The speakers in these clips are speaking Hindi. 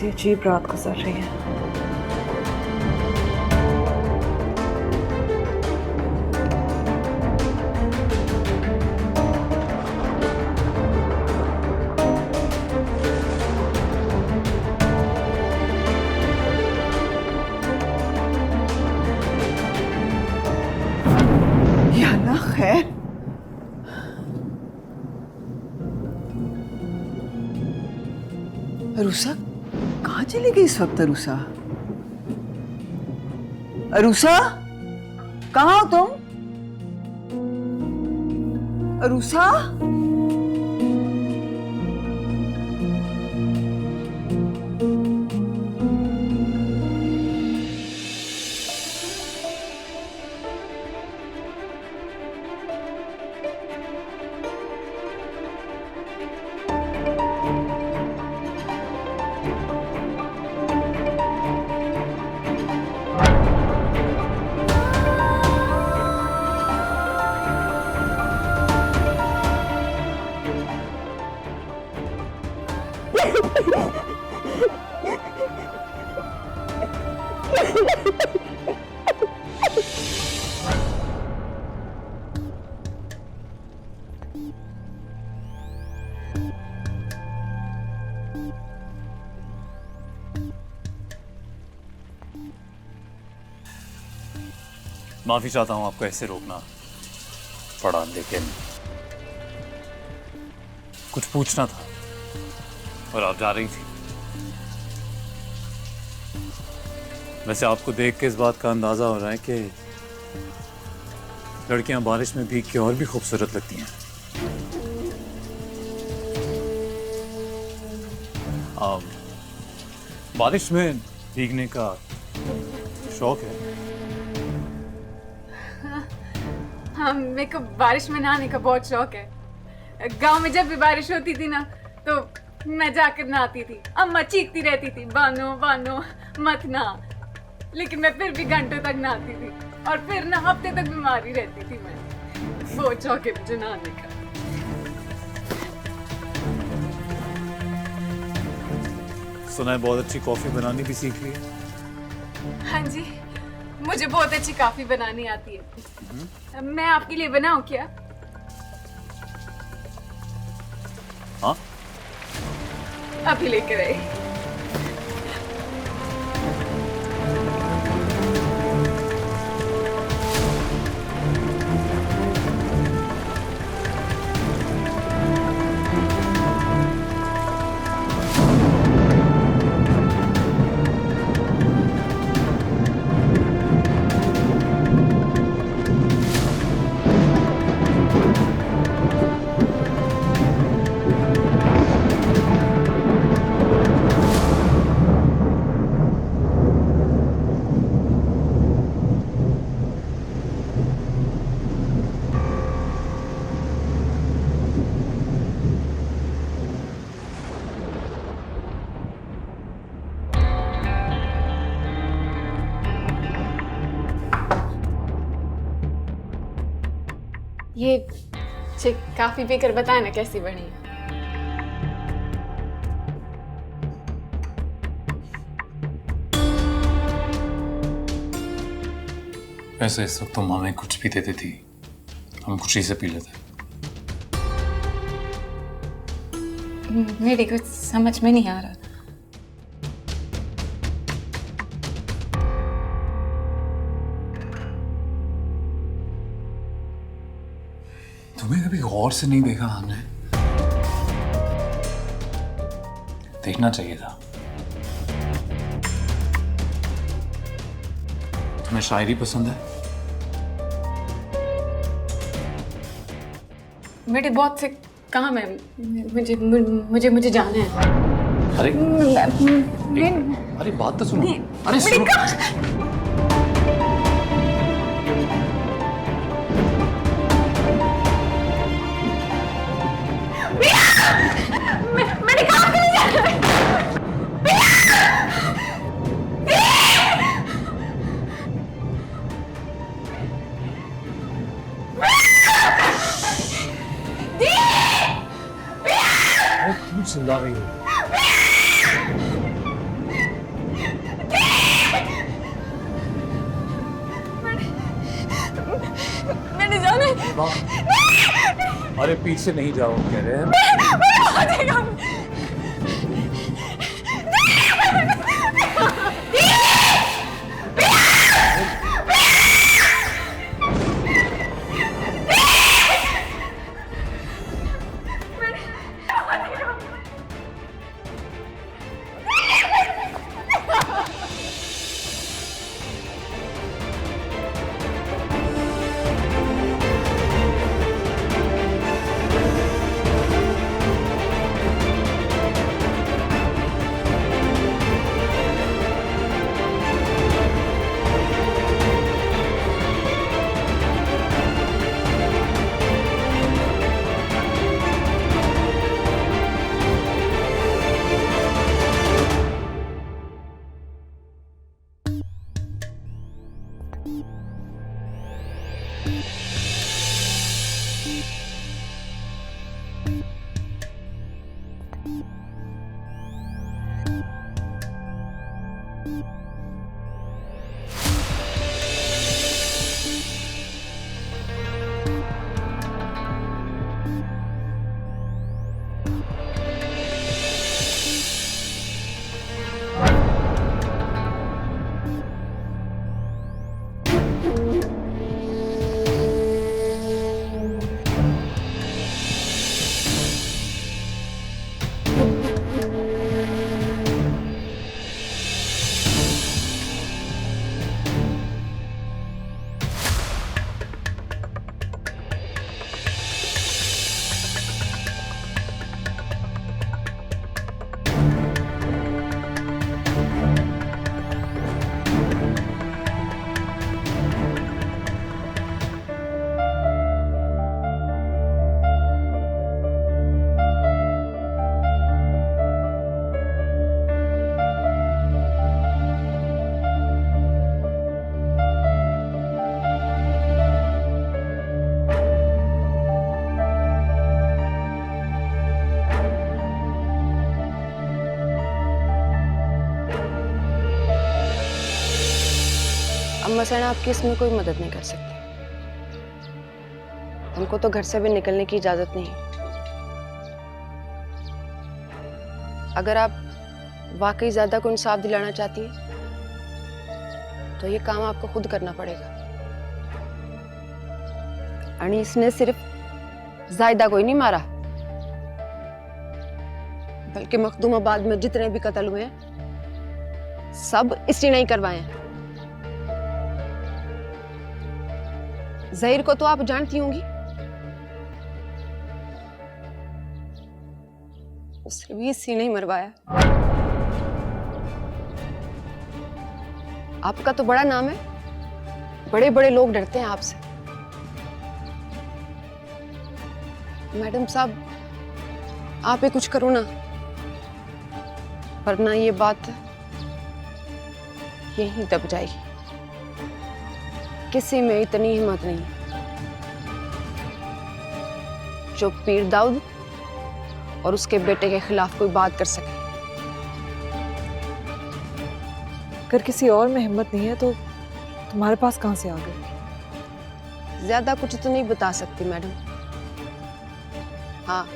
सी अजीब रात गुजर रही है। याना खैर, अरूसा कहाँ चली गई इस वक्त? अरूसा, अरूसा कहाँ हो तुम? अरूसा, माफी चाहता हूं, आपको ऐसे रोकना पड़ा, लेकिन कुछ पूछना था और आप जा रही थी। वैसे आपको देख के इस बात का अंदाजा हो रहा है कि लड़कियां बारिश में भीग के और भी खूबसूरत लगती हैं। बारिश में भीगने का शौक है? हाँ, मेरे को बारिश में नहाने का बहुत शौक है। गांव में जब भी बारिश होती थी ना, तो मैं जाकर नहाती थी। अम्मा चीखती रहती थी, बानो बानो मत नहा, लेकिन मैं फिर भी घंटों तक नहाती थी और फिर ना हफ्ते तक बीमारी रहती थी। मैं बहुत शौक है मुझे नहाने का। सुना है बहुत अच्छी कॉफी बनानी भी सीख ली है। हाँ जी, मुझे बहुत अच्छी कॉफी बनानी आती है। मैं आपके लिए बनाऊं क्या? हाँ, अभी लेकर आई। ये काफी पीकर बताए ना कैसी बनी है। वैसे इस वक्त तो मामे कुछ भी देती थी, हम खुशी से पी लेते। मेरी कुछ समझ में नहीं आ रहा। तुम्हें कभी गौर से नहीं देखा हमने? देखना चाहिए था। तुम्हें शायरी पसंद है? मेरे बहुत से काम है, मुझे जाना है। अरे अरे बात तो सुनो। अरे सुनो। मैंने काम के लिए जाना है। चिल्ला रही हो? माँ, अरे पीछे नहीं जाओ कह रहे हैं। अम्मा सैना आपकी इसमें कोई मदद नहीं कर सकती। हमको तो घर से भी निकलने की इजाजत नहीं है। अगर आप वाकई ज्यादा को इंसाफ दिलाना चाहती है तो ये काम आपको खुद करना पड़ेगा। अनीस ने सिर्फ जायदा को ही नहीं मारा, बल्कि मखदूमाबाद में जितने भी कत्ल हुए हैं सब इसी ने ही करवाए हैं। ज़हीर को तो आप जानती होंगी, उसे भी इसी ने ही मरवाया। आपका तो बड़ा नाम है, बड़े बड़े लोग डरते हैं आपसे। मैडम साहब, आप ही कुछ करो ना, वरना ये बात यहीं दब जाएगी। किसी में इतनी हिम्मत नहीं जो पीर दाऊद और उसके बेटे के खिलाफ कोई बात कर सके। अगर किसी और में हिम्मत नहीं है तो तुम्हारे पास कहां से आ गई? ज्यादा कुछ तो नहीं बता सकती मैडम। हाँ,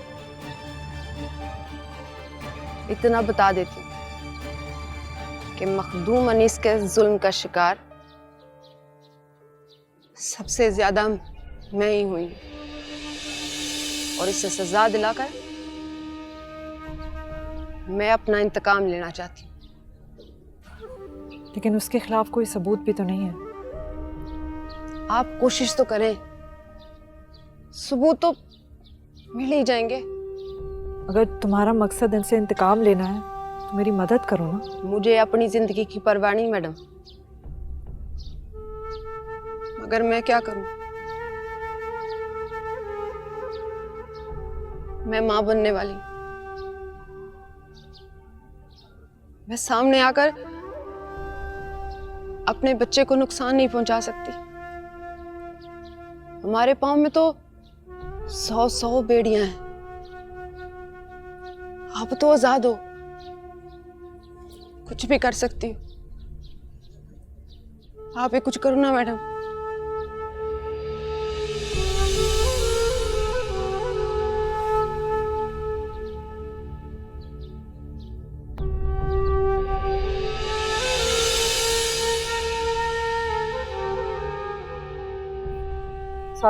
इतना बता देती हूँ कि मखदूम अनीस के जुल्म का शिकार सबसे ज्यादा मैं ही हुई और इससे सजा दिलाकर मैं अपना इंतकाम लेना चाहती हूँ। लेकिन उसके खिलाफ कोई सबूत भी तो नहीं है। आप कोशिश तो करें, सबूत तो मिल ही जाएंगे। अगर तुम्हारा मकसद इनसे इंतकाम लेना है तो मेरी मदद करो ना। मुझे अपनी जिंदगी की परवाह नहीं मैडम, मगर मैं क्या करूं? मैं मां बनने वाली हूं। मैं सामने आकर अपने बच्चे को नुकसान नहीं पहुंचा सकती। हमारे पांव में तो 100 बेड़ियां हैं। आप तो आजाद हो, कुछ भी कर सकती हो। आप ही कुछ करो ना मैडम।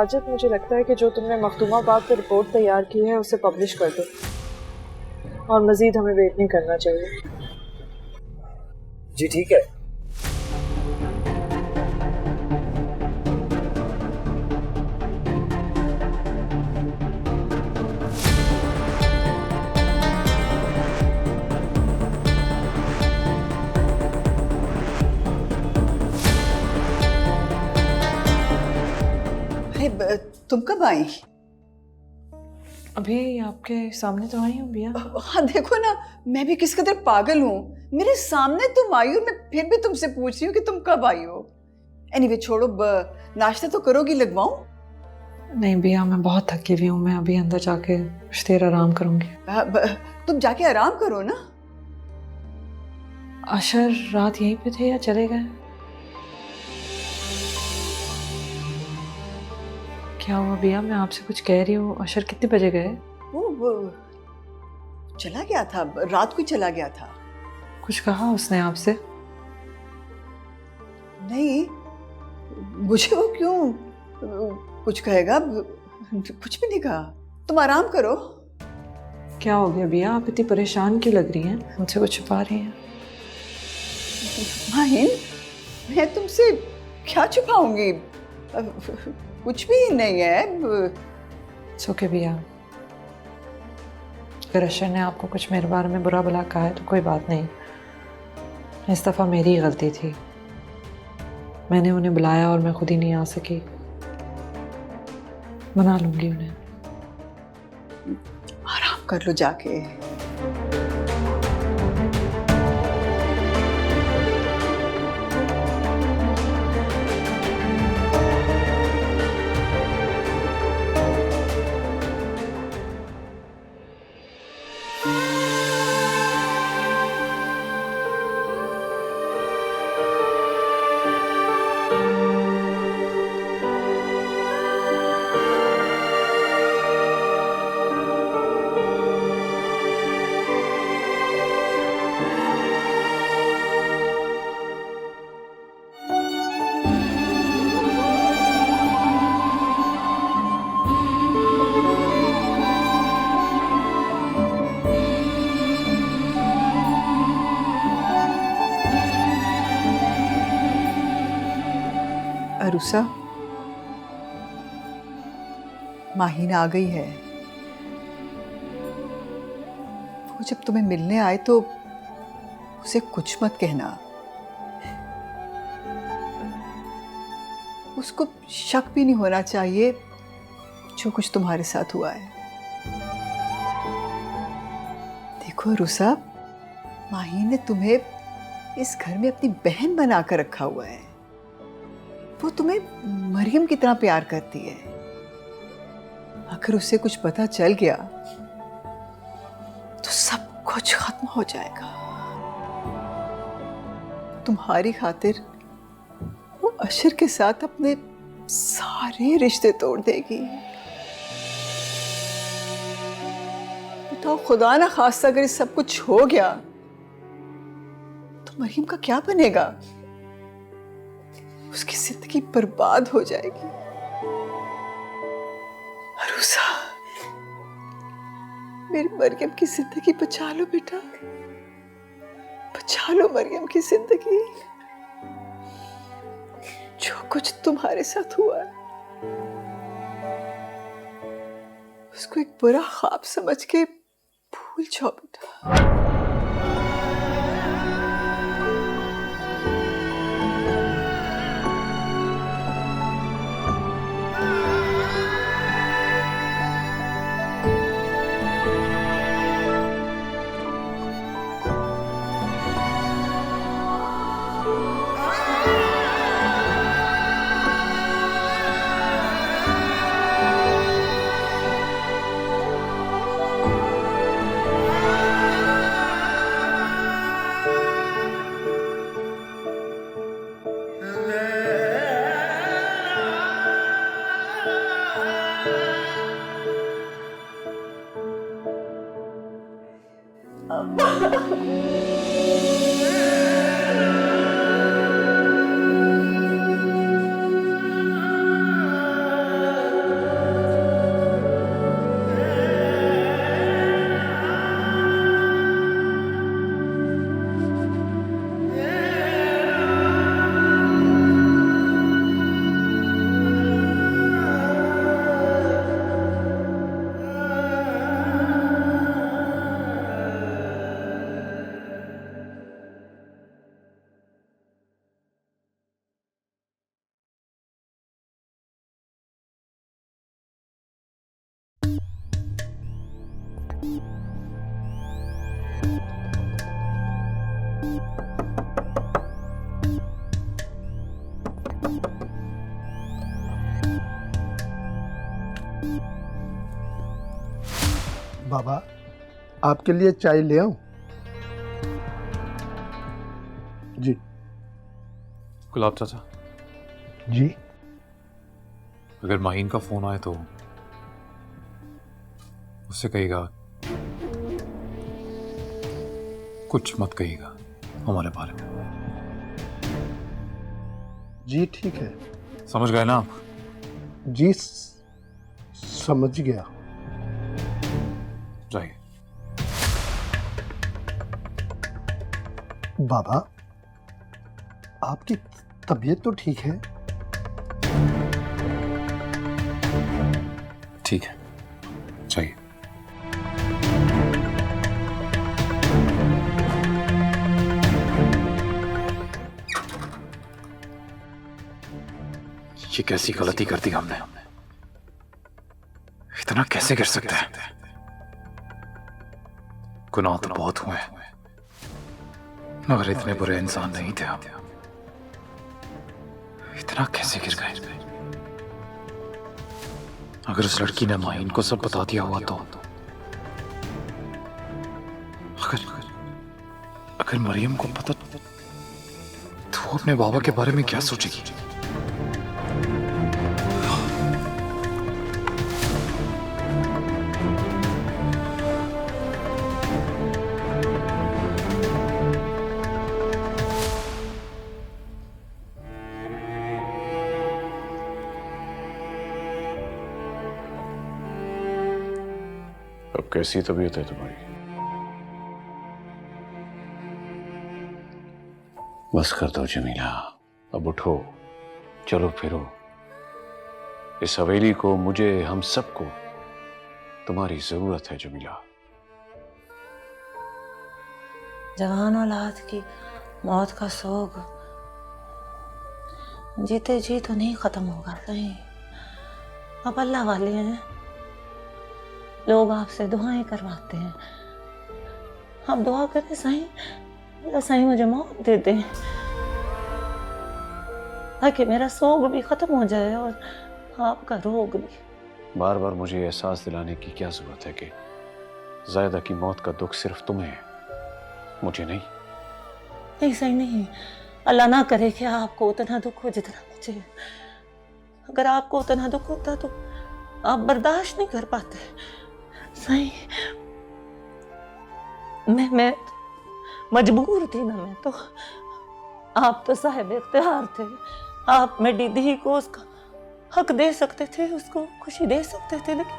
साजिद, मुझे लगता है कि जो तुमने मखदूमाबाद पर रिपोर्ट तैयार की है उसे पब्लिश कर दो, और मजीद हमें वेट नहीं करना चाहिए। जी ठीक है। अरे तुम कब आई? अभी आपके सामने तो आई हूँ भैया। हाँ देखो ना, मैं भी किस कदर पागल हूँ, मेरे सामने तुम आई हो, मैं फिर भी तुमसे पूछ रही हूँ कि तुम कब आई हो। एनीवे छोड़ो, नाश्ता तो करोगी, लगवाऊं? नहीं भैया, मैं बहुत थकी हुई हूँ, मैं अभी अंदर जाके कुछ देर आराम करूंगी। तुम जाके आराम करो ना। अशर रात यहीं पे थे या चले गए? क्या हुआ भैया, मैं आपसे कुछ कह रही हूँ। अशर कितने बजे गए? वो चला गया था, रात को ही चला गया था। कुछ कहा उसने आपसे? नहीं, मुझे वो क्यों कुछ कहेगा, कुछ भी नहीं कहा। तुम आराम करो। क्या हो गया भैया, आप इतनी परेशान क्यों लग रही हैं? मुझसे कुछ छुपा रही हैं? माहिन, मैं तुमसे क्या छुपाऊंगी, कुछ भी नहीं है। ओके भैया, अगर अशर ने आपको कुछ मेरे बारे में बुरा भला कहा है तो कोई बात नहीं, इस दफ़ा मेरी गलती थी। मैंने उन्हें बुलाया और मैं खुद ही नहीं आ सकी। मना लूंगी उन्हें। आराम कर लो जाके। अरुसा, माहीन आ गई है। वो जब तुम्हें मिलने आए तो उसे कुछ मत कहना। उसको शक भी नहीं होना चाहिए जो कुछ तुम्हारे साथ हुआ है। देखो अरुसा, माहीन ने तुम्हें इस घर में अपनी बहन बनाकर रखा हुआ है। वो तुम्हें मरियम की तरह प्यार करती है। अगर उसे कुछ पता चल गया तो सब कुछ खत्म हो जाएगा। तुम्हारी खातिर वो अशर के साथ अपने सारे रिश्ते तोड़ देगी। बताओ, खुदा ना खास्ता अगर सब कुछ हो गया तो मरियम का क्या बनेगा? उसकी जिंदगी बर्बाद हो जाएगी। अरुसा, मेरी मरियम की जिंदगी बचा लो बेटा, बचा लो मरियम की जिंदगी। जो कुछ तुम्हारे साथ हुआ है उसको एक बुरा ख्वाब समझ के भूल जाओ बेटा। बाबा, आपके लिए चाय ले आऊं? जी। गुलाब चाचा, जी। अगर माहीन का फोन आए तो उससे कहिएगा कुछ मत कहिएगा हमारे बारे में। जी ठीक है। समझ गए ना आप? जी समझ गया। जाइए। बाबा, आपकी तबीयत तो ठीक है? ठीक है, जाइए। ये कैसी गलती कर दी हमने? इतना कैसे कर सकते हैं? गुनाह तो बहुत हुए मगर इतने बुरे इंसान नहीं थे हम। इतना कैसे गिर गए? अगर उस लड़की ने माहीन को सब बता दिया हुआ तो अगर मरियम को पता तो वो अपने बाबा के बारे में क्या सोचेगी? अब कैसी तबीयत है तुम्हारी? बस कर दो जमीला, अब उठो, चलो फिरो। इस हवेली को, मुझे, हम सबको तुम्हारी जरूरत है जमीला। जवान औलाद की मौत का सोग जीते जी तो नहीं खत्म होगा। सही, आप अल्लाह वाले हैं, लोग आपसे दुआएं करवाते हैं। आप दुआ करें सही, अल्लाह सही मुझे मौत दे दे ताकि मेरा सोग भी खत्म हो जाए और आपका रोग भी। बार बार मुझे एहसास दिलाने की क्या जरूरत है कि जायदा की मौत का दुख सिर्फ तुम्हें है, मुझे नहीं। नहीं सही नहीं, अल्लाह ना करे कि आपको उतना दुख हो जितना मुझे। अगर आपको उतना दुख होता तो आप बर्दाश्त नहीं कर पाते। सही, मैं मजबूर थी ना। मैं तो, आप तो साहिब इख्तियार थे। आप मेरी दी को उसका हक दे सकते थे, उसको खुशी दे सकते थे, लेकिन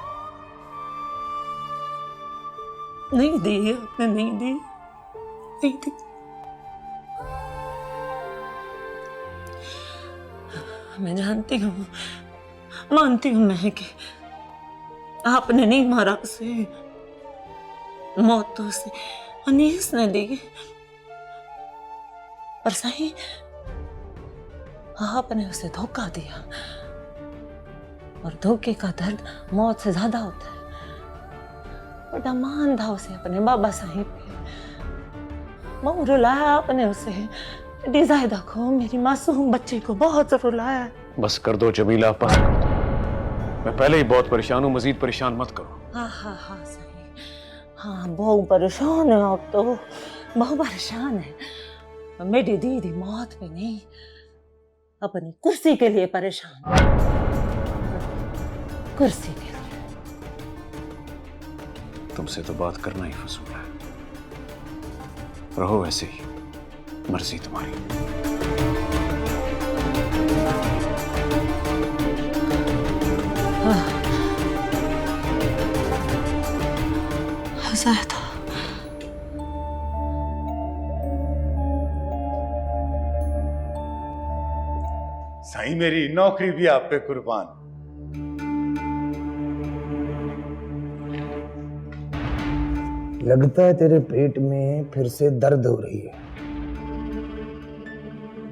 नहीं दी आपने, नहीं दी, नहीं दी। मैं जानती हूँ, मानती हूँ मैं कि आपने नहीं मारा उसे, मौत तो उसे अनीस ने दी। पर सही, आपने उसे धोखा दिया और धोखे का दर्द मौत से ज्यादा होता है। बड़ा मान था उसे अपने बाबा साहिब पे, बहुत रुलाया आपने उसे। मेरी जायदा को, मेरी मासूम बच्चे को बहुत रुलाया। बस कर दो जमीला, बस कर दो। मैं पहले ही बहुत परेशान हूँ, मजीद परेशान मत करो। हाँ हाँ हाँ सही, हाँ बहुत परेशान है आप तो, बहुत परेशान है। मेरी दीदी मौत पे नहीं, अपनी कुर्सी के लिए परेशान, कुर्सी के लिए। तुमसे तो बात करना ही फजूल है। रहो ऐसे ही, मर्जी तुम्हारी। ज़ाहिदा, साईं मेरी नौकरी भी आप पे कुर्बान। लगता है तेरे पेट में फिर से दर्द हो रही है,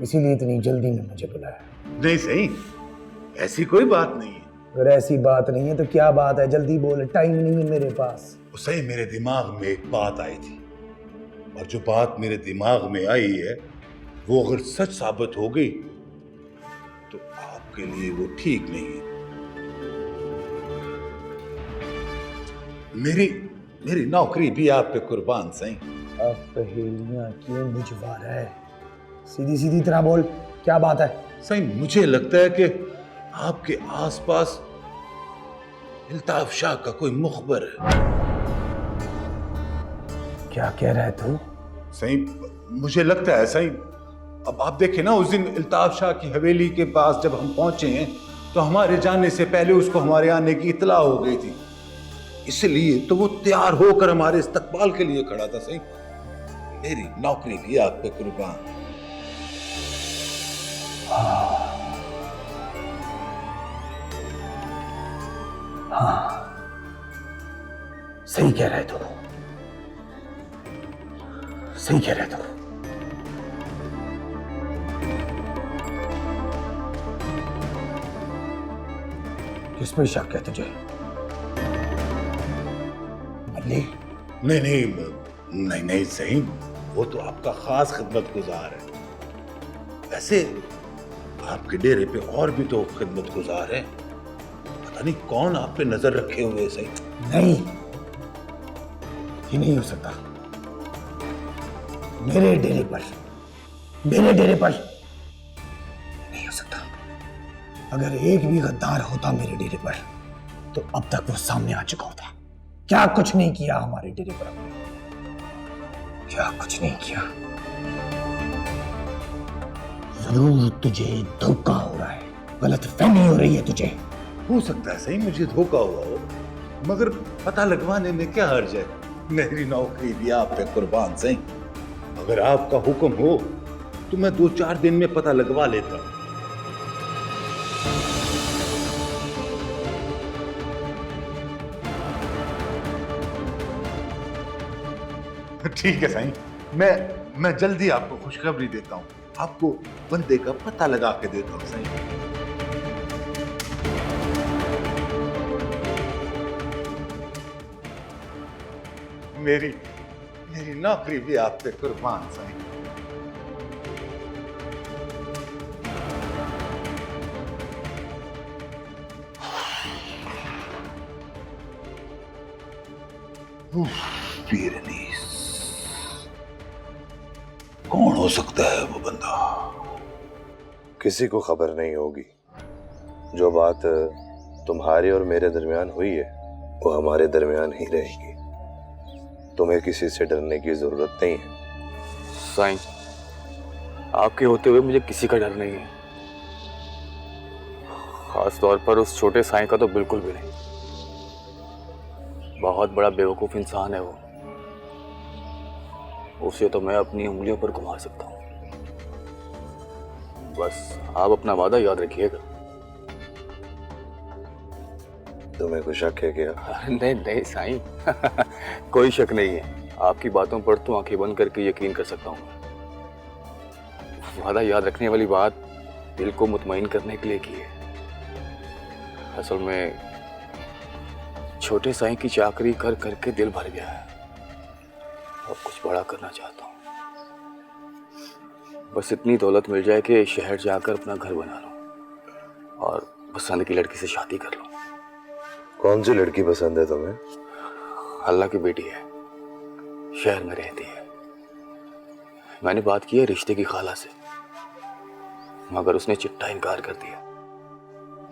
इसीलिए इतनी जल्दी में मुझे बुलाया। नहीं सही, ऐसी कोई बात नहीं है। अगर ऐसी बात नहीं है तो क्या बात है? जल्दी बोल, टाइम नहीं है मेरे पास। सही, मेरे दिमाग में एक बात आई थी, और जो बात मेरे दिमाग में आई है वो अगर सच साबित हो गई तो आपके लिए वो ठीक नहीं है। मेरी नौकरी भी आप पे कुर्बान सही। अब पहेलियां क्यों बुझवा रहा है? सीधी सीधी तरह बोल, क्या बात है? सही मुझे लगता है कि आपके आसपास इल्ताफ शाह का कोई मुखबर है। क्या कह रहा है तू? सही मुझे लगता है सही। अब आप देखें ना, उस दिन इल्ताफ शाह की हवेली के पास जब हम पहुंचे हैं तो हमारे जाने से पहले उसको हमारे आने की इत्तला हो गई थी, इसलिए तो वो तैयार होकर हमारे इस्तकबाल के लिए खड़ा था। सही मेरी नौकरी भी आप पे कुर्बान। हाँ, सही कह रहा है तू, सही कह रहा है तू। किस पे शक है तुझे? मल्ली? नहीं नहीं नहीं नहीं सही, वो तो आपका खास खिदमतगुजार है। वैसे आपके डेरे पे और भी तो खिदमतगुजार हैं, पता नहीं कौन आप पे नजर रखे हुए है। सही नहीं, ये नहीं हो सकता। मेरे डेरे पर नहीं हो सकता। अगर एक भी गद्दार होता मेरे डेरे पर तो अब तक वो सामने आ चुका होता। क्या कुछ नहीं किया हमारे डेरे पर हमने, क्या कुछ नहीं किया। जरूर तुझे धोखा हो रहा है, गलतफहमी हो रही है तुझे। हो सकता है सही मुझे धोखा हुआ हो, मगर पता लगवाने में क्या हर्ज है। मेरी नौकरी भी आप पे कुर्बान सही। अगर आपका हुक्म हो तो मैं 2-4 दिन में पता लगवा लेता हूं। ठीक है सही, मैं जल्दी आपको खुशखबरी देता हूं। आपको बंदे का पता लगा के देता हूं सही। मेरी नौकरी भी आप पे कुर्बान सही। पीरनीस, कौन हो सकता है वो बंदा? किसी को खबर नहीं होगी। जो बात तुम्हारे और मेरे दरमियान हुई है वो हमारे दरमियान ही रहेगी। तुम्हें किसी से डरने की जरूरत नहीं है। साईं, आपके होते हुए मुझे किसी का डर नहीं है, खास तौर पर उस छोटे साईं का तो बिल्कुल भी नहीं। बहुत बड़ा बेवकूफ इंसान है वो, उसे तो मैं अपनी उंगलियों पर घुमा सकता हूँ। बस आप अपना वादा याद रखिएगा। तुम्हें कुछ शक है क्या? नहीं नहीं साईं, कोई शक नहीं है। आपकी बातों पर तो आंखें बंद करके यकीन कर सकता हूँ। वादा याद रखने वाली बात दिल को मुतमईन करने के लिए की है। असल में छोटे साईं की चाकरी कर करके दिल भर गया है और कुछ बड़ा करना चाहता हूँ। बस इतनी दौलत मिल जाए कि शहर जाकर अपना घर बना लूं और पसंद की लड़की से शादी कर लूं। कौन सी लड़की पसंद है तुम्हें? अल्लाह की बेटी है, शहर में रहती है। मैंने बात की है रिश्ते की खाला से, मगर उसने चिट्ठा इनकार कर दिया।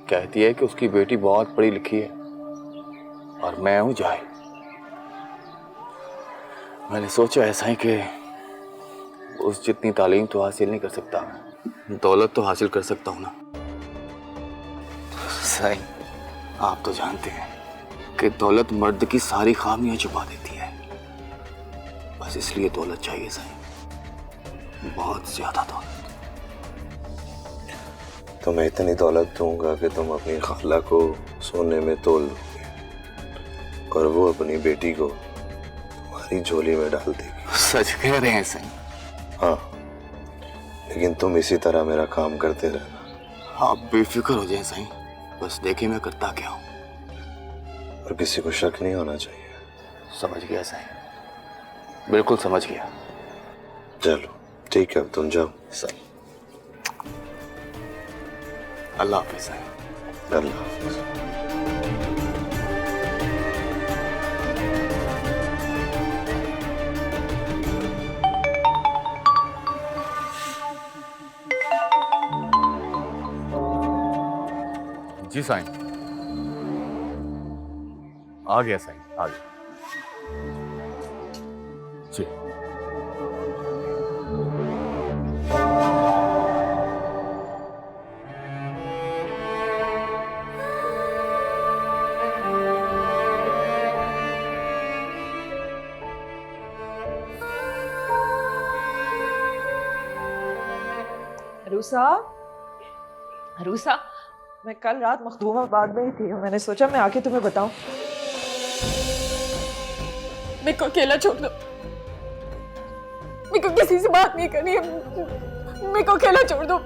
कहती है कि उसकी बेटी बहुत पढ़ी लिखी है और मैं हूं जाहिल। मैंने सोचा ऐसा ही कि उस जितनी तालीम तो हासिल नहीं कर सकता, दौलत तो हासिल कर सकता हूं ना। साईं, आप तो जानते हैं कि दौलत मर्द की सारी खामियां छुपा देती है। बस इसलिए दौलत चाहिए साईं, बहुत ज्यादा दौलत। तुम्हें इतनी दौलत दूंगा कि तुम अपनी खाला को सोने में तोल लोगे और वो अपनी बेटी को तुम्हारी झोली में डाल देगी। सच कह रहे हैं साईं? हाँ, लेकिन तुम इसी तरह मेरा काम करते रहना। आप बेफिक्र हो जाए साईं, बस देखे मैं करता क्या हूँ। और किसी को शक नहीं होना चाहिए। समझ गया साईं, बिल्कुल समझ गया। चलो ठीक है, अब तुम जाओ। सही, अल्लाह हाफिज़ साईं। अल्लाह हाफिज़। जी साईं, आ गया साईं, आ गया जी। रूसा, रूसा, मैं कल रात मखदूमाबाद में ही थी और मैंने सोचा मैं आके तुम्हें बताऊं। मेरे को अकेला छोड़ दो, मेरे को किसी से बात नहीं करनी है, मेरे को अकेला छोड़ दो।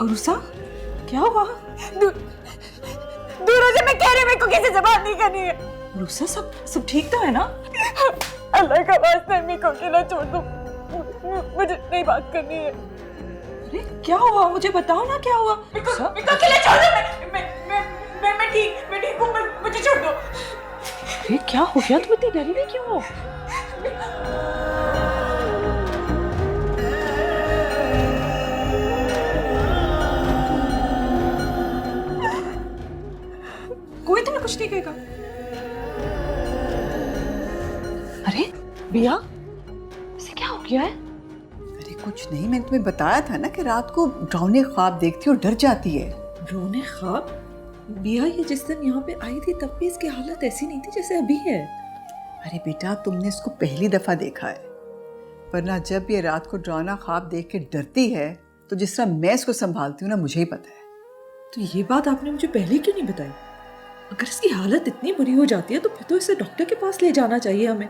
रूसा, क्या हुआ? दूर हो जा, मैं कह रही हूँ मेरे को किसी से बात नहीं करनी है। रूसा, सब ठीक तो है ना? अल्लाह का वास्ता मेरे को अकेला छोड़ दो, मुझे नहीं बात करनी है। अरे क्या हुआ, मुझे बताओ ना क्या हुआ? मेरे को अकेला छोड़ दो, मैं ठीक हूँ, मुझे छोड़ दो। अरे क्या हो गया, तुम इतनी डरी हुई क्यों हो? कोई तुम्हें कुछ नहीं कहेगा। अरे बिया, इसे क्या हो गया है? अरे कुछ नहीं, मैंने तुम्हें बताया था ना कि रात को डरावने ख्वाब देखती और डर जाती है। रोने ख्वाब? बिया, ये जिस दिन यहाँ पे आई थी तब भी इसकी हालत ऐसी नहीं थी जैसे अभी है। अरे बेटा, तुमने इसको पहली दफा देखा है, वरना जब ये रात को डरावना ख्वाब देख के डरती है तो जिस तरह मैं इसको संभालती हूँ ना, मुझे ही पता है। तो ये बात आपने मुझे पहले क्यों नहीं बताई? अगर इसकी हालत इतनी बुरी हो जाती है तो फिर तो इसे डॉक्टर के पास ले जाना चाहिए हमें।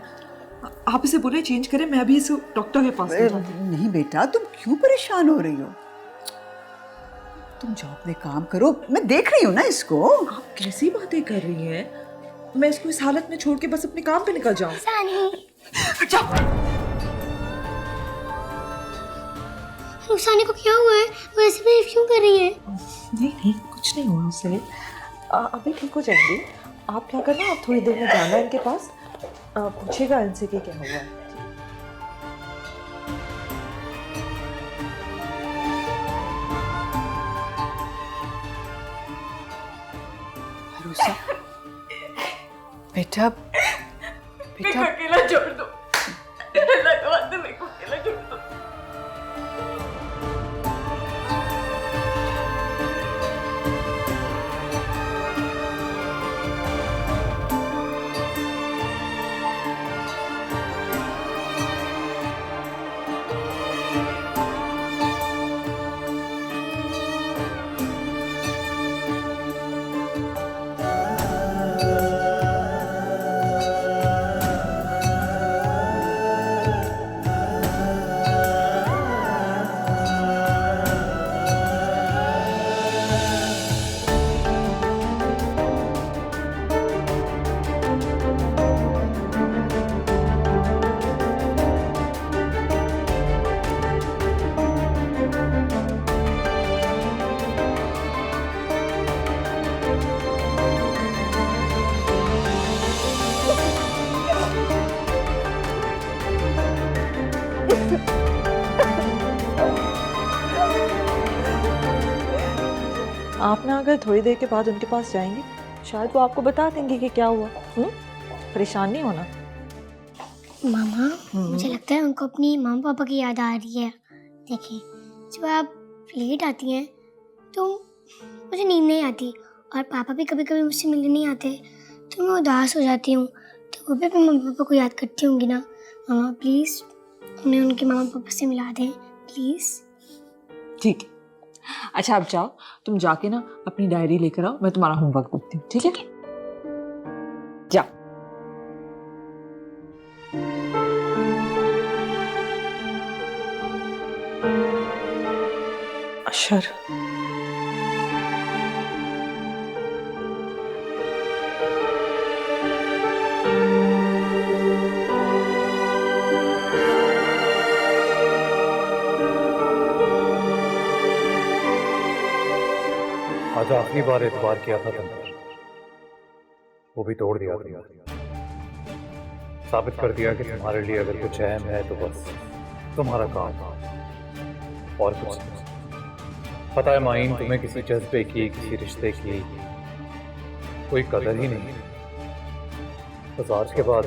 आप इसे बोले चेंज करें, मैं भी इसे डॉक्टर के पास ले जाती हूँ। नहीं बेटा, तुम क्यों परेशान हो रही हो? तुम जाओ, अपने काम करो, मैं देख रही हूँ ना इसको। आप कैसी बातें कर रही हैं? मैं इसको इस हालत में छोड़ के बस अपने काम पे निकल जाऊं? रुखसाना को क्या हुआ है? वो ऐसे बिहेव क्यों कर रही है? नहीं, कुछ नहीं हुआ उसे, अभी ठीक हो जाएंगी। आप क्या करना, आप थोड़ी देर में जाना इनके पास, पूछेगा इनसे कि क्या हुआ है। रूसा, बेटा मेरे को अकेला छोड़ दो, अल्लाह का वास्ता मेरे को अकेला छोड़ दो। आप ना अगर थोड़ी देर के बाद उनके पास जाएंगे, शायद वो आपको बता देंगे कि क्या हुआ। परेशान नहीं होना। मामा, मुझे लगता है उनको अपनी मामा पापा की याद आ रही है। देखिए, जब आप लेट आती हैं तो मुझे नींद नहीं आती, और पापा भी कभी कभी मुझसे मिलने नहीं आते तो मैं उदास हो जाती हूँ। तो वो भी अपने मम्मी पापा को याद करती होंगी ना। मामा प्लीज़ उन्हें उनके मामा पापा से मिला दें, प्लीज़। ठीक है, अच्छा आप जाओ, तुम जाके ना अपनी डायरी लेकर आओ, मैं तुम्हारा होमवर्क लिखती हूँ, ठीक है? जाओ। अशर, आज आखिरी बार एतबार किया था तुमने, वो भी तोड़ दिया तुमने। साबित कर दिया कि तुम्हारे लिए अगर कुछ अहम है तो बस तुम्हारा काम, और कुछ नहीं। पता है माइन, तुम्हें किसी जज्बे की, किसी रिश्ते की कोई कदर ही नहीं। बस आज के बाद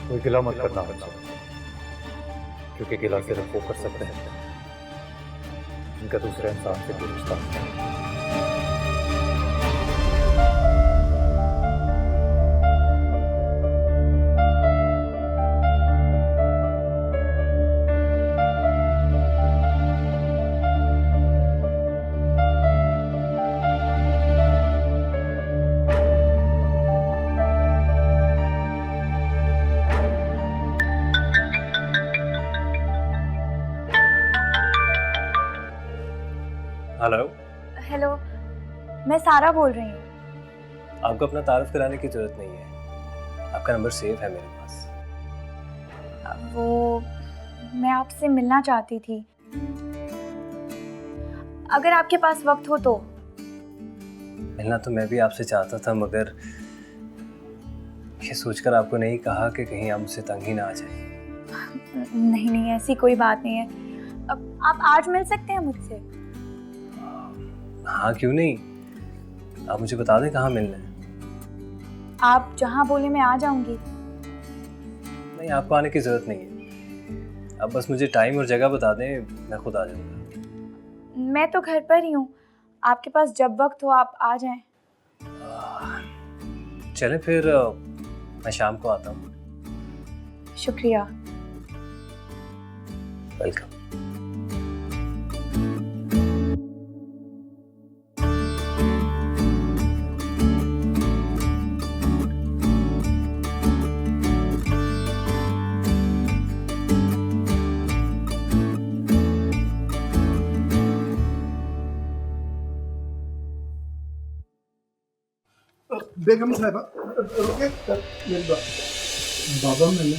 कोई गिला मत करना बच्चा, क्योंकि गिला सिर्फ वो कर सकते हैं जिनका दूसरे इंसान से कोई रिश्ता नहीं है। हेलो। हेलो, मैं सारा बोल रही हूँ। आपको अपना तारुफ कराने की जरूरत नहीं है, आपका नंबर सेव है मेरे पास। वो मैं आपसे मिलना चाहती थी, अगर आपके पास वक्त हो तो। मिलना तो मैं भी आपसे चाहता था, मगर ये सोचकर आपको नहीं कहा कि कहीं आप मुझसे तंग ही ना आ जाए। नहीं नहीं, ऐसी कोई बात नहीं है। अब आप आज मिल सकते हैं मुझसे? हाँ क्यों नहीं, आप मुझे बता दें कहाँ मिलना है। आप जहाँ बोले मैं आ जाऊंगी। नहीं, आपको आने की जरूरत नहीं है, आप बस मुझे टाइम और जगह बता दें, मैं खुद आ जाऊंगा। मैं तो घर पर ही हूँ, आपके पास जब वक्त हो आप आ जाएं। चलें फिर, मैं शाम को आता हूँ। शुक्रिया। वेलकम। बेगम साहिबा रुके, बाबा मिले।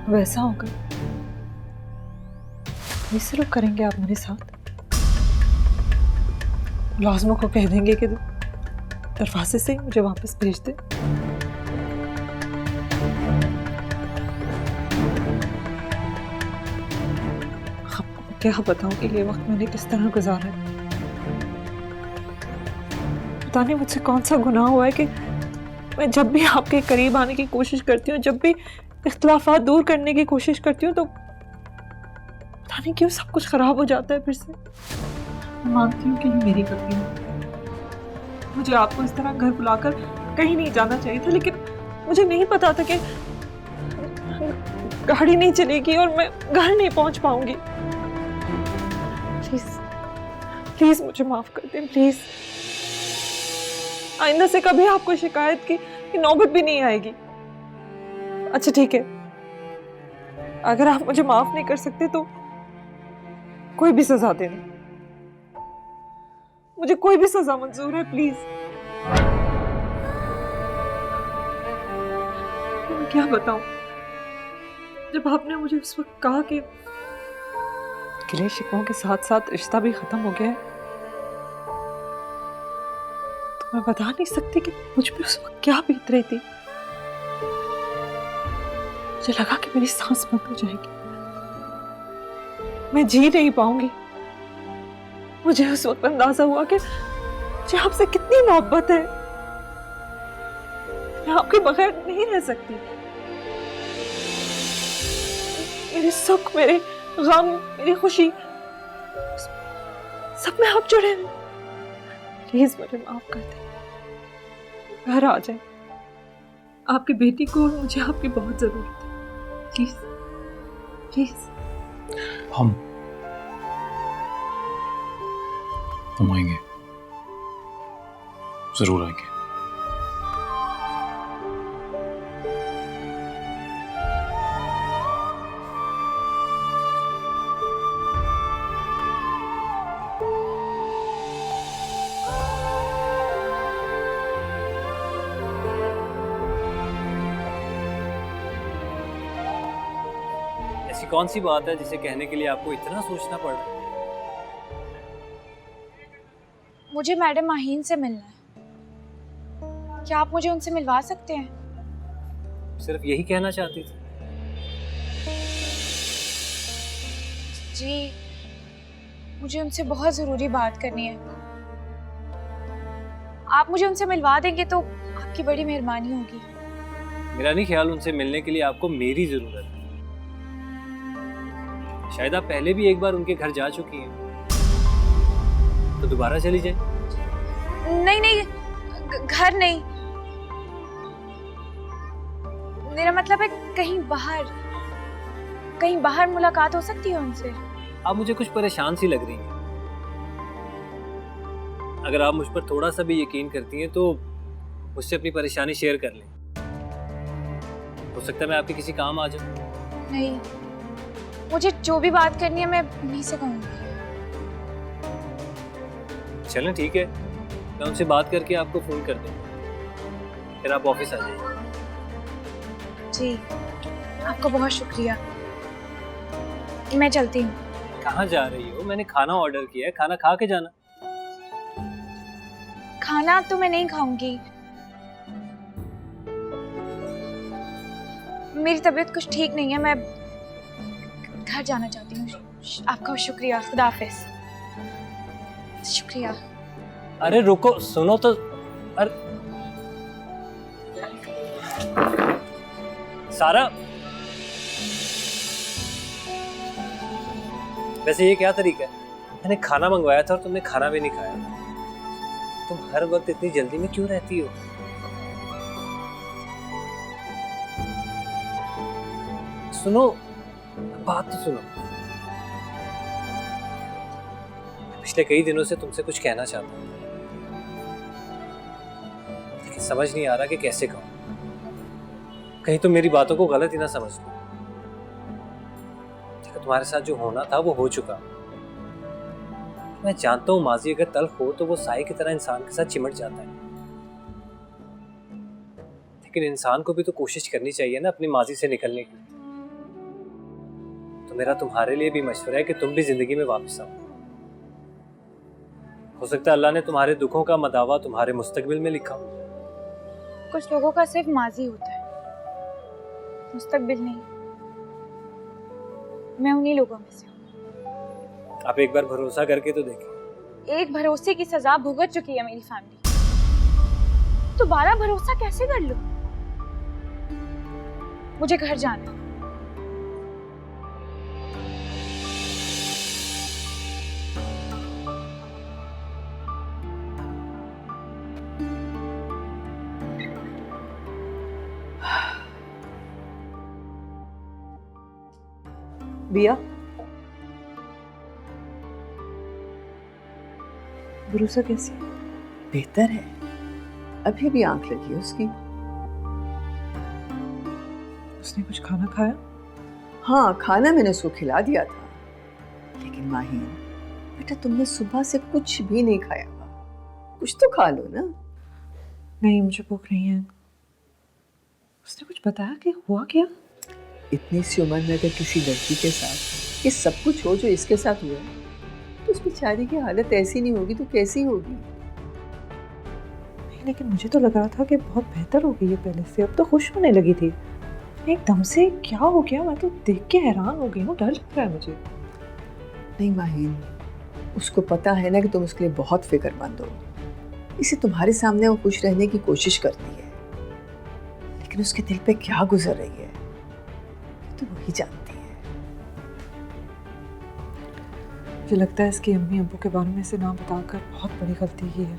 वैसा होगा, ऐसे लोग करेंगे आप मेरे साथ? लाजमों को कह देंगे कि दरवाजे से ही मुझे वापस भेज दे। आपको क्या बताऊं कि ये वक्त मैंने किस तरह गुजारा है। पता नहीं मुझसे कौन सा गुनाह हुआ है कि मैं जब भी आपके करीब आने की कोशिश करती हूँ, जब भी इख्तिलाफात दूर करने की कोशिश करती हूँ, तो पता नहीं क्यों सब कुछ खराब हो जाता है फिर से। मैं मानती हूँ कि ये मेरी गलती है, मुझे आपको इस तरह घर बुलाकर कहीं नहीं जाना चाहिए था, लेकिन मुझे नहीं पता था कि गाड़ी नहीं चलेगी और मैं घर नहीं पहुंच पाऊंगी। प्लीज प्लीज मुझे माफ कर दें, प्लीज। आइंदा से कभी आपको शिकायत की नौबत भी नहीं आएगी। अच्छा ठीक है, अगर आप मुझे माफ नहीं कर सकते तो कोई भी सजा देना, मुझे कोई भी सजा मंजूर है, प्लीज। मैं क्या बताऊं, जब आपने मुझे उस वक्त कहा कि गिले शिकवों के साथ साथ रिश्ता भी खत्म हो गया है, तो मैं बता नहीं सकती कि मुझ पे उस वक्त क्या बीत रही थी। मुझे लगा कि मेरी सांस बंद हो जाएगी, मैं जी नहीं पाऊंगी। मुझे उस वक्त अंदाजा हुआ कि मुझे आपसे कितनी मोहब्बत है, मैं आपके बगैर नहीं रह सकती। मेरे सुख, मेरे गम, मेरी खुशी, सब में आप जुड़े हैं। प्लीज मुझे माफ कर दें, घर आ जाए। आपकी बेटी को और मुझे आपकी बहुत जरूरत है, प्लीज प्लीज। हम आएंगे, जरूर आएंगे। कौन सी बात है जिसे कहने के लिए आपको इतना सोचना पड़ रहा है? मुझे मैडम माहीन से मिलना है। क्या आप मुझे उनसे मिलवा सकते हैं? सिर्फ यही कहना चाहती थी? जी, मुझे उनसे बहुत ज़रूरी बात करनी है। आप मुझे उनसे मिलवा देंगे तो आपकी बड़ी मेहरबानी होगी। मेरा नहीं ख्याल उनसे मिलने के लिए आपको मेरी जरूरत है। शायद आप पहले भी एक बार उनके घर जा चुकी हैं, तो दोबारा चली जाए। नहीं नहीं, घर नहीं, मेरा मतलब है कहीं बाहर मुलाकात हो सकती है उनसे। आप मुझे कुछ परेशान सी लग रही हैं। अगर आप मुझ पर थोड़ा सा भी यकीन करती हैं तो मुझसे अपनी परेशानी शेयर कर लें। हो सकता है मैं आपके किसी काम आ जाऊं। नहीं, मुझे जो भी बात करनी है मैं उन्हीं से कहूँगी। चलें ठीक है, मैं उनसे बात करके आपको फोन कर दूंगा, फिर आप ऑफिस आ जाइए। जी, आपका बहुत शुक्रिया। मैं चलती हूँ। कहाँ जा रही हो? मैंने खाना ऑर्डर किया है, खाना खा के जाना। खाना तो मैं नहीं खाऊंगी, मेरी तबीयत कुछ ठीक नहीं है, मैं घर जाना चाहती हूँ। आपका शुक्रिया, खुदा हाफिज। शुक्रिया। अरे रुको, सुनो तो। अरे सारा, वैसे ये क्या तरीका है? मैंने खाना मंगवाया था और तुमने खाना भी नहीं खाया। तुम हर वक्त इतनी जल्दी में क्यों रहती हो? सुनो, बात तो सुनो। पिछले कई दिनों से तुमसे कुछ कहना चाहता हूँ, लेकिन समझ नहीं आ रहा कि कैसे कहूँ। कहीं तुम मेरी बातों को गलत ही ना समझ लो। देखो, तुम्हारे साथ जो होना था वो हो चुका। मैं जानता हूँ माजी अगर तल्ख हो तो वो साए की तरह इंसान के साथ चिमट जाता है, लेकिन इंसान को भी तो कोशिश करनी चाहिए ना अपनी माजी से निकलने की। तो मेरा तुम्हारे लिए भी मशवरा है कि तुम भी जिंदगी में वापस आओ। हो सकता है अल्लाह ने तुम्हारे दुखों का मदावा तुम्हारे मुस्तकबिल में लिखा। कुछ लोगों का सिर्फ माजी होता है, मुस्तकबिल नहीं। मैं उन्हीं लोगों में से हूँ। आप एक बार भरोसा करके तो देखिए। एक भरोसे की सजा भुगत चुकी है मेरी फैमिली, दोबारा भरोसा कैसे कर लूं? मुझे घर जाना है। बिया, भरोसा कैसी? बेहतर है, अभी भी आंख लगी है उसकी। उसने कुछ खाना खाया? हाँ, खाना मैंने उसको खिला दिया था, लेकिन माहीन बेटा तुमने सुबह से कुछ भी नहीं खाया हुआ, कुछ तो खा लो ना। नहीं, मुझे भूख नहीं है। उसने कुछ बताया कि हुआ क्या? इतनी सी उम्र में अगर किसी लड़की के साथ ये सब कुछ हो जो इसके साथ हुआ है, तो उस बेचारी की हालत ऐसी नहीं होगी तो कैसी होगी? नहीं, लेकिन मुझे तो लग रहा था कि बहुत बेहतर हो गई है पहले से, अब तो खुश होने लगी थी। एकदम से क्या हो गया? मैं तो देख के हैरान हो गई हूँ, डर लग रहा है मुझे। नहीं माहीन, उसको पता है ना कि तुम उसके लिए बहुत फिक्रमंद हो, इसे तुम्हारे सामने वो खुश रहने की कोशिश करती है, लेकिन उसके दिल पे क्या गुजर रही है तो वही जानती है। मुझे लगता है इसकी अम्मी अब्बू के बारे में इसे ना बताकर बहुत बड़ी गलती की है।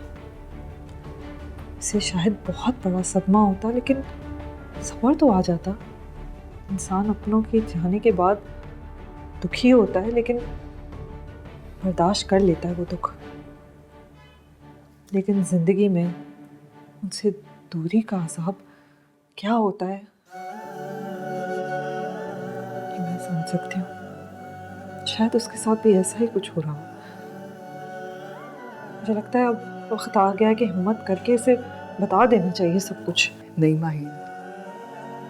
इसे शायद बहुत बड़ा सदमा होता, लेकिन सब्र तो आ जाता। इंसान अपनों के जाने के बाद दुखी होता है, लेकिन बर्दाश्त कर लेता है वो दुख। लेकिन जिंदगी में उनसे दूरी का अज़ाब क्या होता है ये मैं समझ सकती हूँ। शायद उसके साथ भी ऐसा ही कुछ हो रहा हो। मुझे लगता है अब वक्त आ गया है कि हिम्मत करके इसे बता देना चाहिए सब कुछ। नहीं माहीन,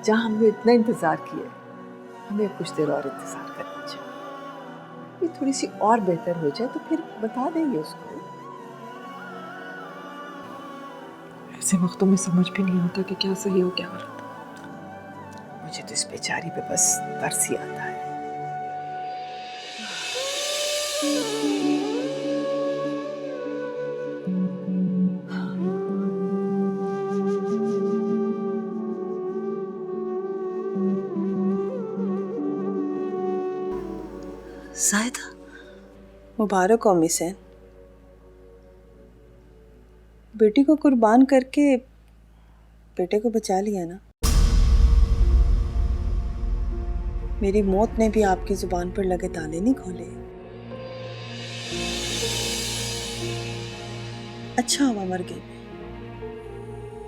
जहाँ हमने इतना इंतजार किया, हमें कुछ देर और इंतजार करना चाहिए। ये थोड़ी सी और बेहतर हो जाए तो फिर बता देंगे उसको। ऐसे वक्तों में समझ भी नहीं आता कि क्या सही हो क्या गलत। मुझे तो इस बेचारी पे बस तरस ही आता है। ज़ायदा, मुबारक हो मिस है। बेटी को कुर्बान करके बेटे को बचा लिया ना। मेरी मौत ने भी आपकी जुबान पर लगे ताले नहीं खोले। अच्छा हुआ मर गई,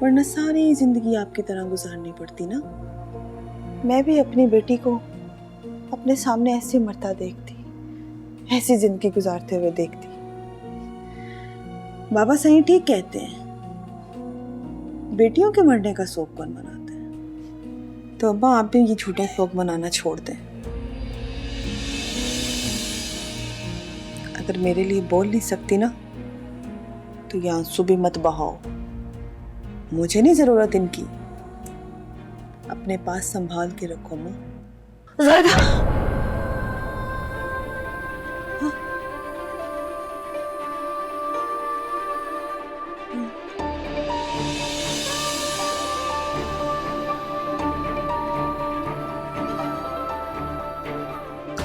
वरना सारी जिंदगी आपकी तरह गुजारनी पड़ती ना। मैं भी अपनी बेटी को अपने सामने ऐसे मरता देखती, ऐसी जिंदगी गुजारते हुए देखती। बाबा सही ठीक कहते हैं, बेटियों के मरने का शोक कौन मनाता है। तो अब्बा आप भी ये झूठा शोक मनाना छोड़ दें। अगर मेरे लिए बोल नहीं सकती ना तो ये आंसू भी मत बहाओ। मुझे नहीं जरूरत इनकी, अपने पास संभाल के रखो माँ।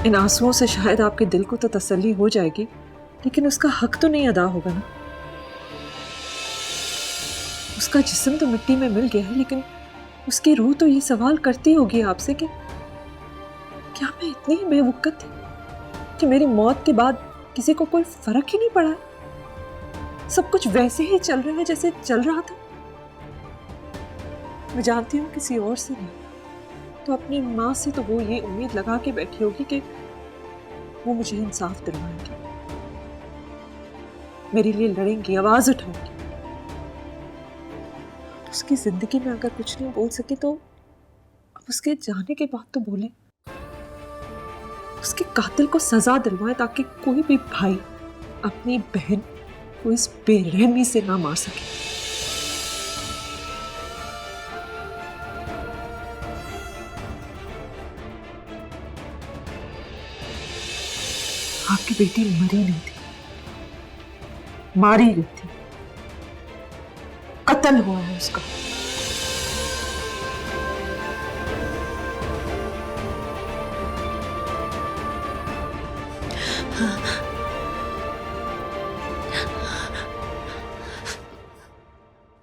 इन आंसुओं से शायद आपके दिल को तो तसल्ली हो जाएगी, लेकिन उसका हक तो नहीं अदा होगा ना। उसका जिस्म तो मिट्टी में मिल गया है, लेकिन उसकी रूह तो ये सवाल करती होगी आपसे कि क्या मैं इतनी बेवकूफ़ थी कि मेरी मौत के बाद किसी को कोई फर्क ही नहीं पड़ा। सब कुछ वैसे ही चल रहा है जैसे चल रहा था। मैं जानती हूँ किसी और से नहीं, तो अपनी माँ से तो वो ये उम्मीद लगा के बैठी होगी कि वो मुझे इंसाफ दिलवाएंगी, मेरे लिए लड़ेंगी, आवाज उठाएंगी। उसकी जिंदगी में अगर कुछ नहीं बोल सके तो अब उसके जाने के बाद तो बोले। उसके कातिल को सजा दिलवाए ताकि कोई भी भाई अपनी बहन को इस बेरहमी से ना मार सके। आपकी बेटी मरी नहीं थी, मारी गई थी, कत्ल हुआ है उसका।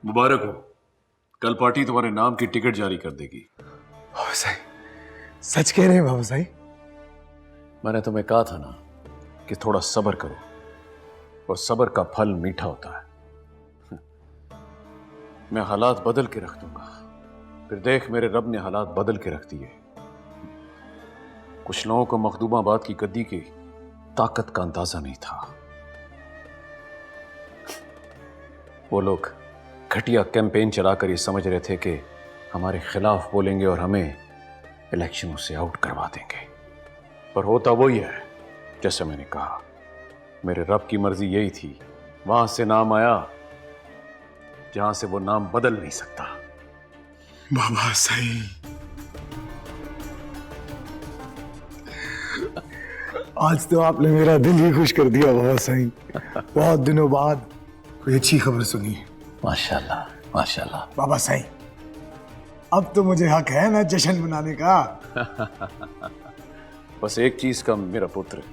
मुबारक हो, कल पार्टी तुम्हारे नाम की टिकट जारी कर देगी। बाबा साहब, सच कह रहे हैं बाबा साहब? मैंने तुम्हें कहा था ना कि थोड़ा सब्र करो, और सब्र का फल मीठा होता है। मैं हालात बदल के रख दूंगा, फिर देख मेरे रब ने हालात बदल के रख दिए। कुछ लोगों को मखदूमाबाद की गद्दी की ताकत का अंदाजा नहीं था। वो लोग घटिया कैंपेन चलाकर ये समझ रहे थे कि हमारे खिलाफ बोलेंगे और हमें इलेक्शनों से आउट करवा देंगे, पर होता वही है जैसे मैंने कहा। मेरे रब की मर्जी यही थी, वहां से नाम आया जहां से वो नाम बदल नहीं सकता। बाबा सही, आज तो आपने मेरा दिल ही खुश कर दिया बाबा सही। बहुत दिनों बाद कोई अच्छी खबर सुनी। माशाल्लाह माशाल्लाह। बाबा सही, अब तो मुझे हक है ना जश्न मनाने का। बस एक चीज का मेरा पुत्र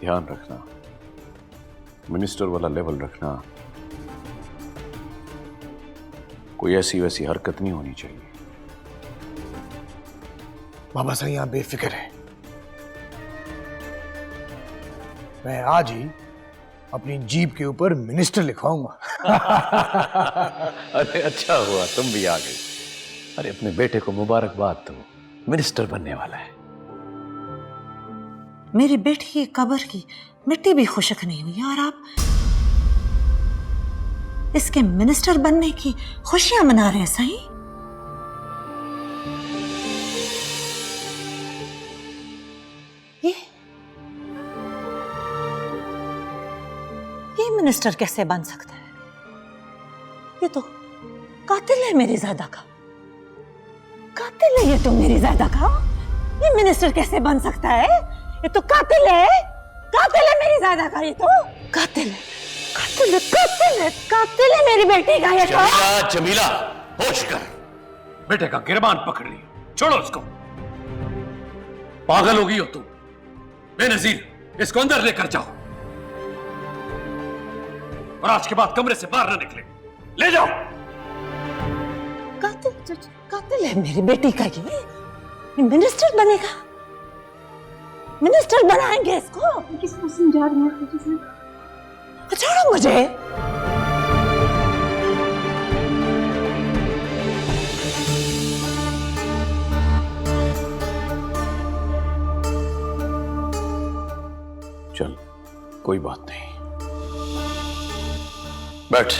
ध्यान रखना, मिनिस्टर वाला लेवल रखना। कोई ऐसी वैसी हरकत नहीं होनी चाहिए। बाबा साईं आप बेफिक्र हैं, मैं आज ही अपनी जीप के ऊपर मिनिस्टर लिखवाऊंगा। अरे अच्छा हुआ तुम भी आ गए। अरे अपने बेटे को मुबारकबाद दो, मिनिस्टर बनने वाला है। मेरी बेटी की कब्र की मिट्टी भी खुशक नहीं हुई और आप इसके मिनिस्टर बनने की खुशियां मना रहे हैं। सही ये मिनिस्टर कैसे बन सकता है? ये तो कातिल है मेरी ज़ायदा का। कातिल है ये तो मेरी ज़ायदा का। ये मिनिस्टर कैसे बन सकता है? ये तो कातिल है। कातिल है मेरी ज़ायदा का। ये तो कातिल है। कातिल है, कातिल है, कातिल है मेरी बेटी का। ये तो जमीला, होश कर। बेटे का गिरबान पकड़ लिया, छोड़ो उसको। पागल होगी हो तुम। बेनजीर, इसको अंदर लेकर जाओ और आज के बाद कमरे से बाहर न निकले। ले जाओ। कातिल है मेरी बेटी का। ये मिनिस्टर बनेगा। मिनिस्टर बनाएंगे इसको। किसको समझा रही हैं? छोड़ो मुझे। चल, कोई बात नहीं, बैठ।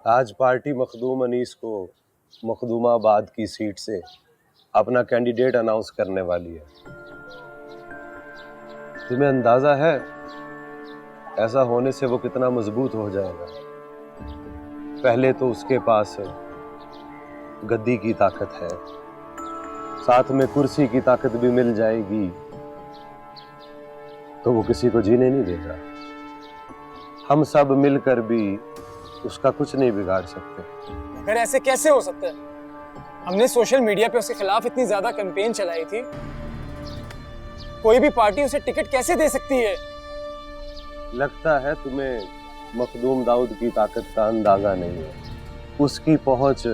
आज पार्टी मखदूम अनीस को मखदूमाबाद की सीट से अपना कैंडिडेट अनाउंस करने वाली है। तुम्हें अंदाजा है ऐसा होने से वो कितना मजबूत हो जाएगा? पहले तो उसके पास गद्दी की ताकत है, साथ में कुर्सी की ताकत भी मिल जाएगी, तो वो किसी को जीने नहीं देगा। हम सब मिलकर भी उसका कुछ नहीं बिगाड़ सकते। अगर ऐसे कैसे हो सकता है? हमने सोशल मीडिया पे उसके खिलाफ इतनी ज्यादा कैंपेन चलाई थी, कोई भी पार्टी उसे टिकट कैसे दे सकती है? लगता है तुम्हें मखदूम दाऊद की ताकत का अंदाजा नहीं है। उसकी पहुंच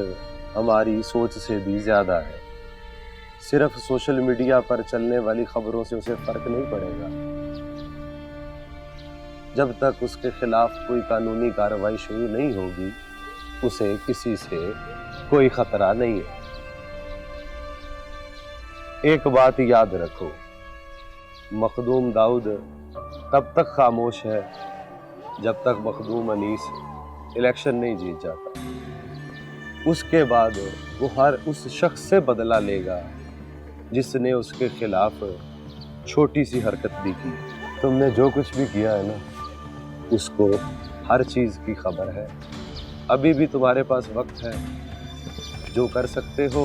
हमारी सोच से भी ज्यादा है। सिर्फ सोशल मीडिया पर चलने वाली खबरों से उसे फर्क नहीं पड़ेगा। जब तक उसके खिलाफ कोई कानूनी कार्रवाई शुरू नहीं होगी, उसे किसी से कोई खतरा नहीं है। एक बात याद रखो, मखदूम दाऊद तब तक खामोश है जब तक मखदूम अनीस इलेक्शन नहीं जीत जाता। उसके बाद वो हर उस शख्स से बदला लेगा जिसने उसके खिलाफ छोटी सी हरकत भी की। तुमने जो कुछ भी किया है ना, उसको हर चीज की खबर है। अभी भी तुम्हारे पास वक्त है, जो कर सकते हो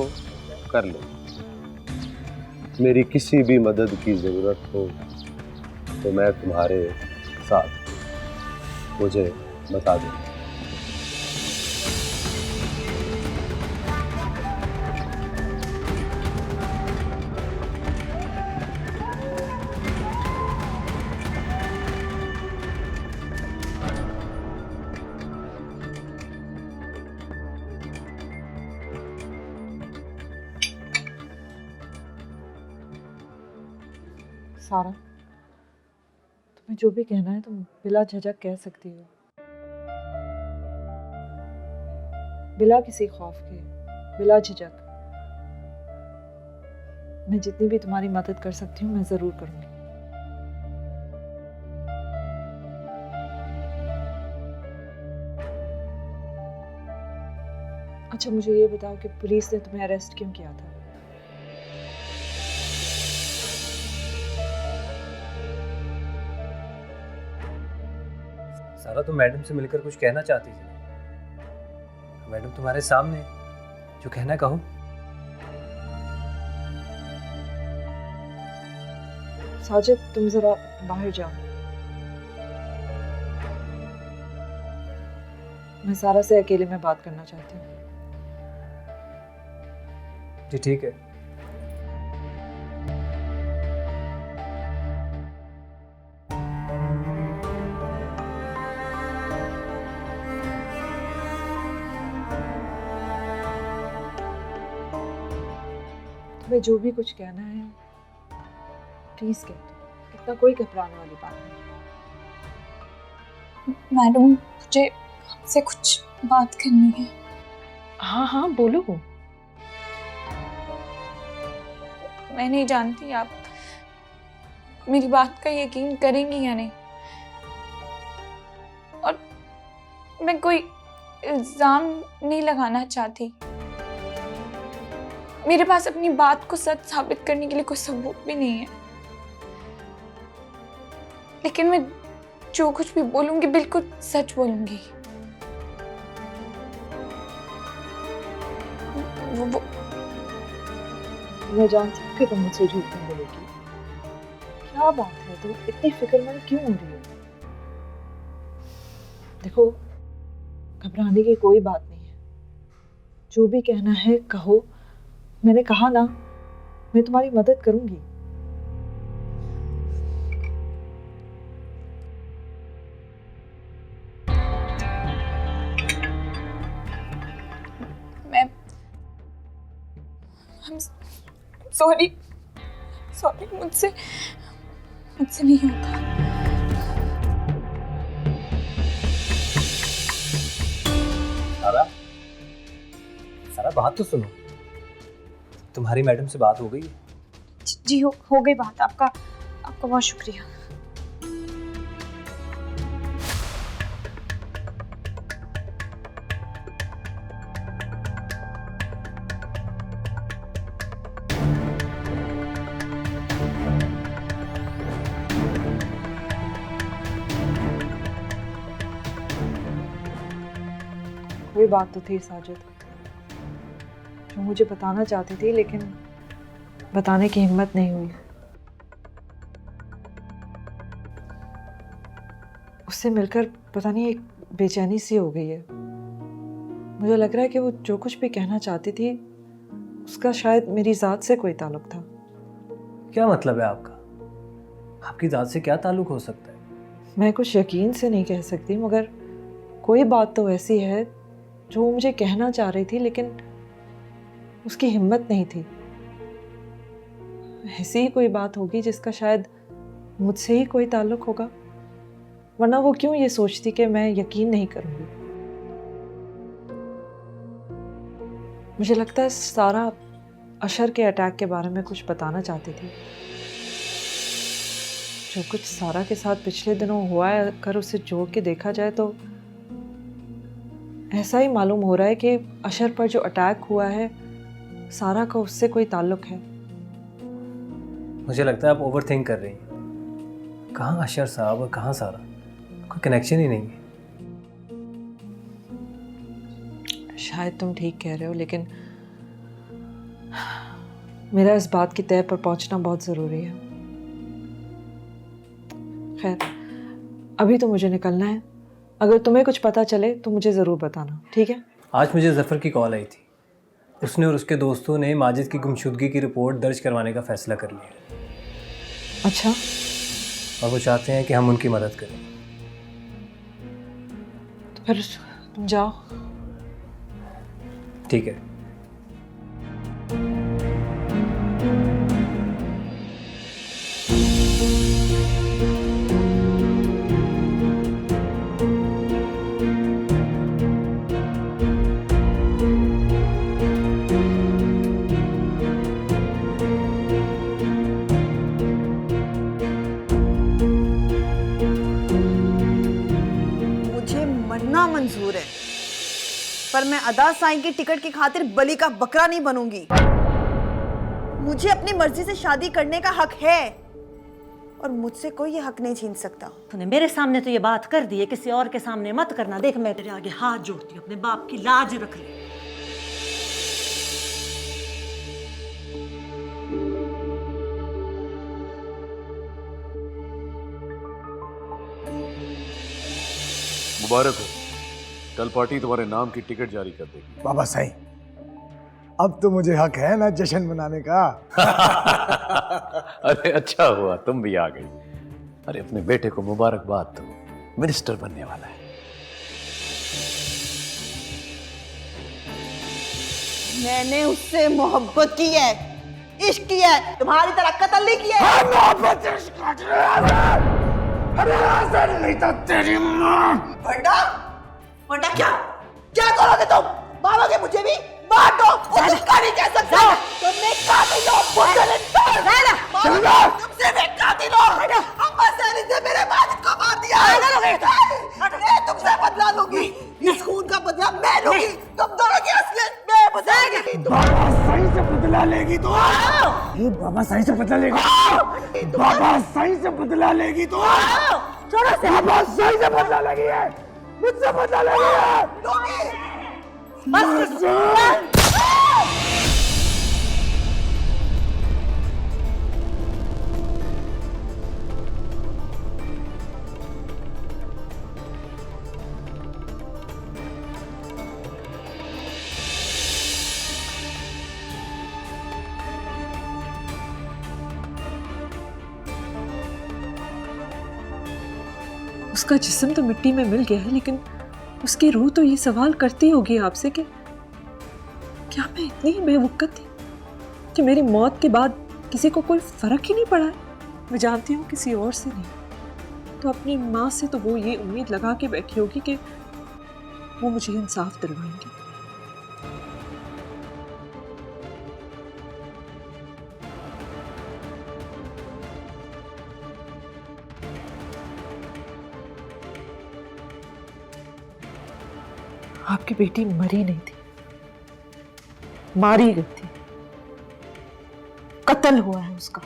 कर लो। मेरी किसी भी मदद की जरूरत हो तो मैं तुम्हारे साथ हूं। मुझे बता दो। सारा, तुम्हें जो भी कहना है तुम बिला झिझक कह सकती हो, बिला किसी खौफ के, बिला झिझक। मैं जितनी भी तुम्हारी मदद कर सकती हूँ मैं जरूर करूंगी। अच्छा, मुझे ये बताओ कि पुलिस ने तुम्हें अरेस्ट क्यों किया था? सारा, तुम मैडम से मिलकर कुछ कहना चाहती थी। मैडम तुम्हारे सामने, जो कहना कहो। साजिद, तुम जरा बाहर जाओ। मैं सारा से अकेले में बात करना चाहती हूँ। जी ठीक है। तुम्हें जो भी कुछ कहना है प्लीज कह दो, इतना कोई घबराने वाली बात नहीं। मैडम, मुझे आपसे कुछ बात करनी है। हाँ हाँ बोलो। मैं नहीं जानती आप मेरी बात का यकीन करेंगी या नहीं, और मैं कोई इल्जाम नहीं लगाना चाहती, मेरे पास अपनी बात को सच साबित करने के लिए कोई सबूत भी नहीं है, लेकिन मैं जो कुछ भी बोलूंगी बिल्कुल सच बोलूंगी। वो मैं जानती हूँ कि तुम मुझसे झूठ नहीं बोलेगी। क्या बात है, तुम इतनी फिक्रमंद क्यों हो रही हो? देखो, घबराने की कोई बात नहीं है। जो भी कहना है कहो। मैंने कहा ना, मैं तुम्हारी मदद करूंगी। सॉरी मुझसे नहीं होता। सारा बात तो सुनो। तुम्हारी मैडम से बात हो गई है? जी हो गई बात। आपका बहुत शुक्रिया। कोई बात तो थी साजिद, जो मुझे बताना चाहती थी, लेकिन बताने की हिम्मत नहीं हुई। उससे मिलकर पता नहीं एक बेचैनी सी हो गई है। मुझे लग रहा है कि वो जो कुछ भी कहना चाहती थी उसका शायद मेरी ज़ात से कोई ताल्लुक था। क्या मतलब है आपका? आपकी ज़ात से क्या ताल्लुक हो सकता है? मैं कुछ यकीन से नहीं कह सकती, मगर कोई बात तो ऐसी है जो वो मुझे कहना चाह रही थी, लेकिन उसकी हिम्मत नहीं थी। ऐसी ही कोई बात होगी जिसका शायद मुझसे ही कोई ताल्लुक होगा, वरना वो क्यों ये सोचती कि मैं यकीन नहीं करूंगी। मुझे लगता है सारा अशर के अटैक के बारे में कुछ बताना चाहती थी। जो कुछ सारा के साथ पिछले दिनों हुआ है, अगर उसे जोड़ के देखा जाए तो ऐसा ही मालूम हो रहा है कि अशर पर जो अटैक हुआ है सारा का उससे कोई ताल्लुक है। मुझे लगता है आप ओवरथिंक कर रही हैं। कहाँ अशर साहब और कहाँ सारा, कोई कनेक्शन ही नहीं है। शायद तुम ठीक कह रहे हो, लेकिन मेरा इस बात की तय पर पहुंचना बहुत ज़रूरी है। खैर, अभी तो मुझे निकलना है। अगर तुम्हें कुछ पता चले तो मुझे ज़रूर बताना, ठीक है? आज मुझे ज़फ़र की कॉल आई थी। उसने और उसके दोस्तों ने माजिद की गुमशुदगी की रिपोर्ट दर्ज करवाने का फ़ैसला कर लिया। अच्छा। और वो चाहते हैं कि हम उनकी मदद करें। तो फिर तुम जाओ। ठीक है। मंजूर है, पर मैं अदा साईं की टिकट की खातिर बलि का बकरा नहीं बनूंगी। मुझे अपनी मर्जी से शादी करने का हक है और मुझसे कोई ये हक नहीं छीन सकता। तूने मेरे सामने तो ये बात कर दी है, किसी और के सामने मत करना। देख, मैं तेरे आगे हाथ जोड़ती हूँ, अपने बाप की लाज रख ले। मुबारक हो, कल पार्टी तुम्हारे नाम की टिकट जारी कर देगी। बाबा साईं, अब तो मुझे हक है ना जश्न मनाने का। अरे अच्छा हुआ तुम भी आ गई। अरे अपने बेटे को मुबारकबाद दो, मिनिस्टर बनने वाला है। मैंने उससे मोहब्बत की है, इश्क किया है, तुम्हारी तरह कत्ल नहीं किया है। मोहब्बत नहीं तो तेरी मां। वरना क्या करोगे तुम? मारोगे मुझे भी? मार दो, उसका नहीं कह सकता। तुमने कातिल हो, तुमसे मैं कातिल हो। अम्मा सैनी से मेरे मालिक को मार दिया। मैं तुमसे बदला लूंगी, इस खून का बदला मैं लूंगी। तुम दोनों की असलियत मैं बताऊंगी। बाबा साईं से बदला बदला लेगी तो ये बाबा साईं से बदला लेगी। बाबा साईं से बदला लेगी तो बाबा साईं से बदला लेगी है, मुझसे बदला लेगी है। उसका जिस्म तो मिट्टी में मिल गया है, लेकिन उसकी रूह तो ये सवाल करती होगी आपसे कि क्या मैं इतनी ही बेवकूफ़ थी कि मेरी मौत के बाद किसी को कोई फर्क ही नहीं पड़ा है। मैं जानती हूँ किसी और से नहीं, तो अपनी माँ से तो वो ये उम्मीद लगा के बैठी होगी कि वो मुझे इंसाफ दिलवाएंगी। आपकी बेटी मरी नहीं थी, मारी गई थी, कत्ल हुआ है उसका।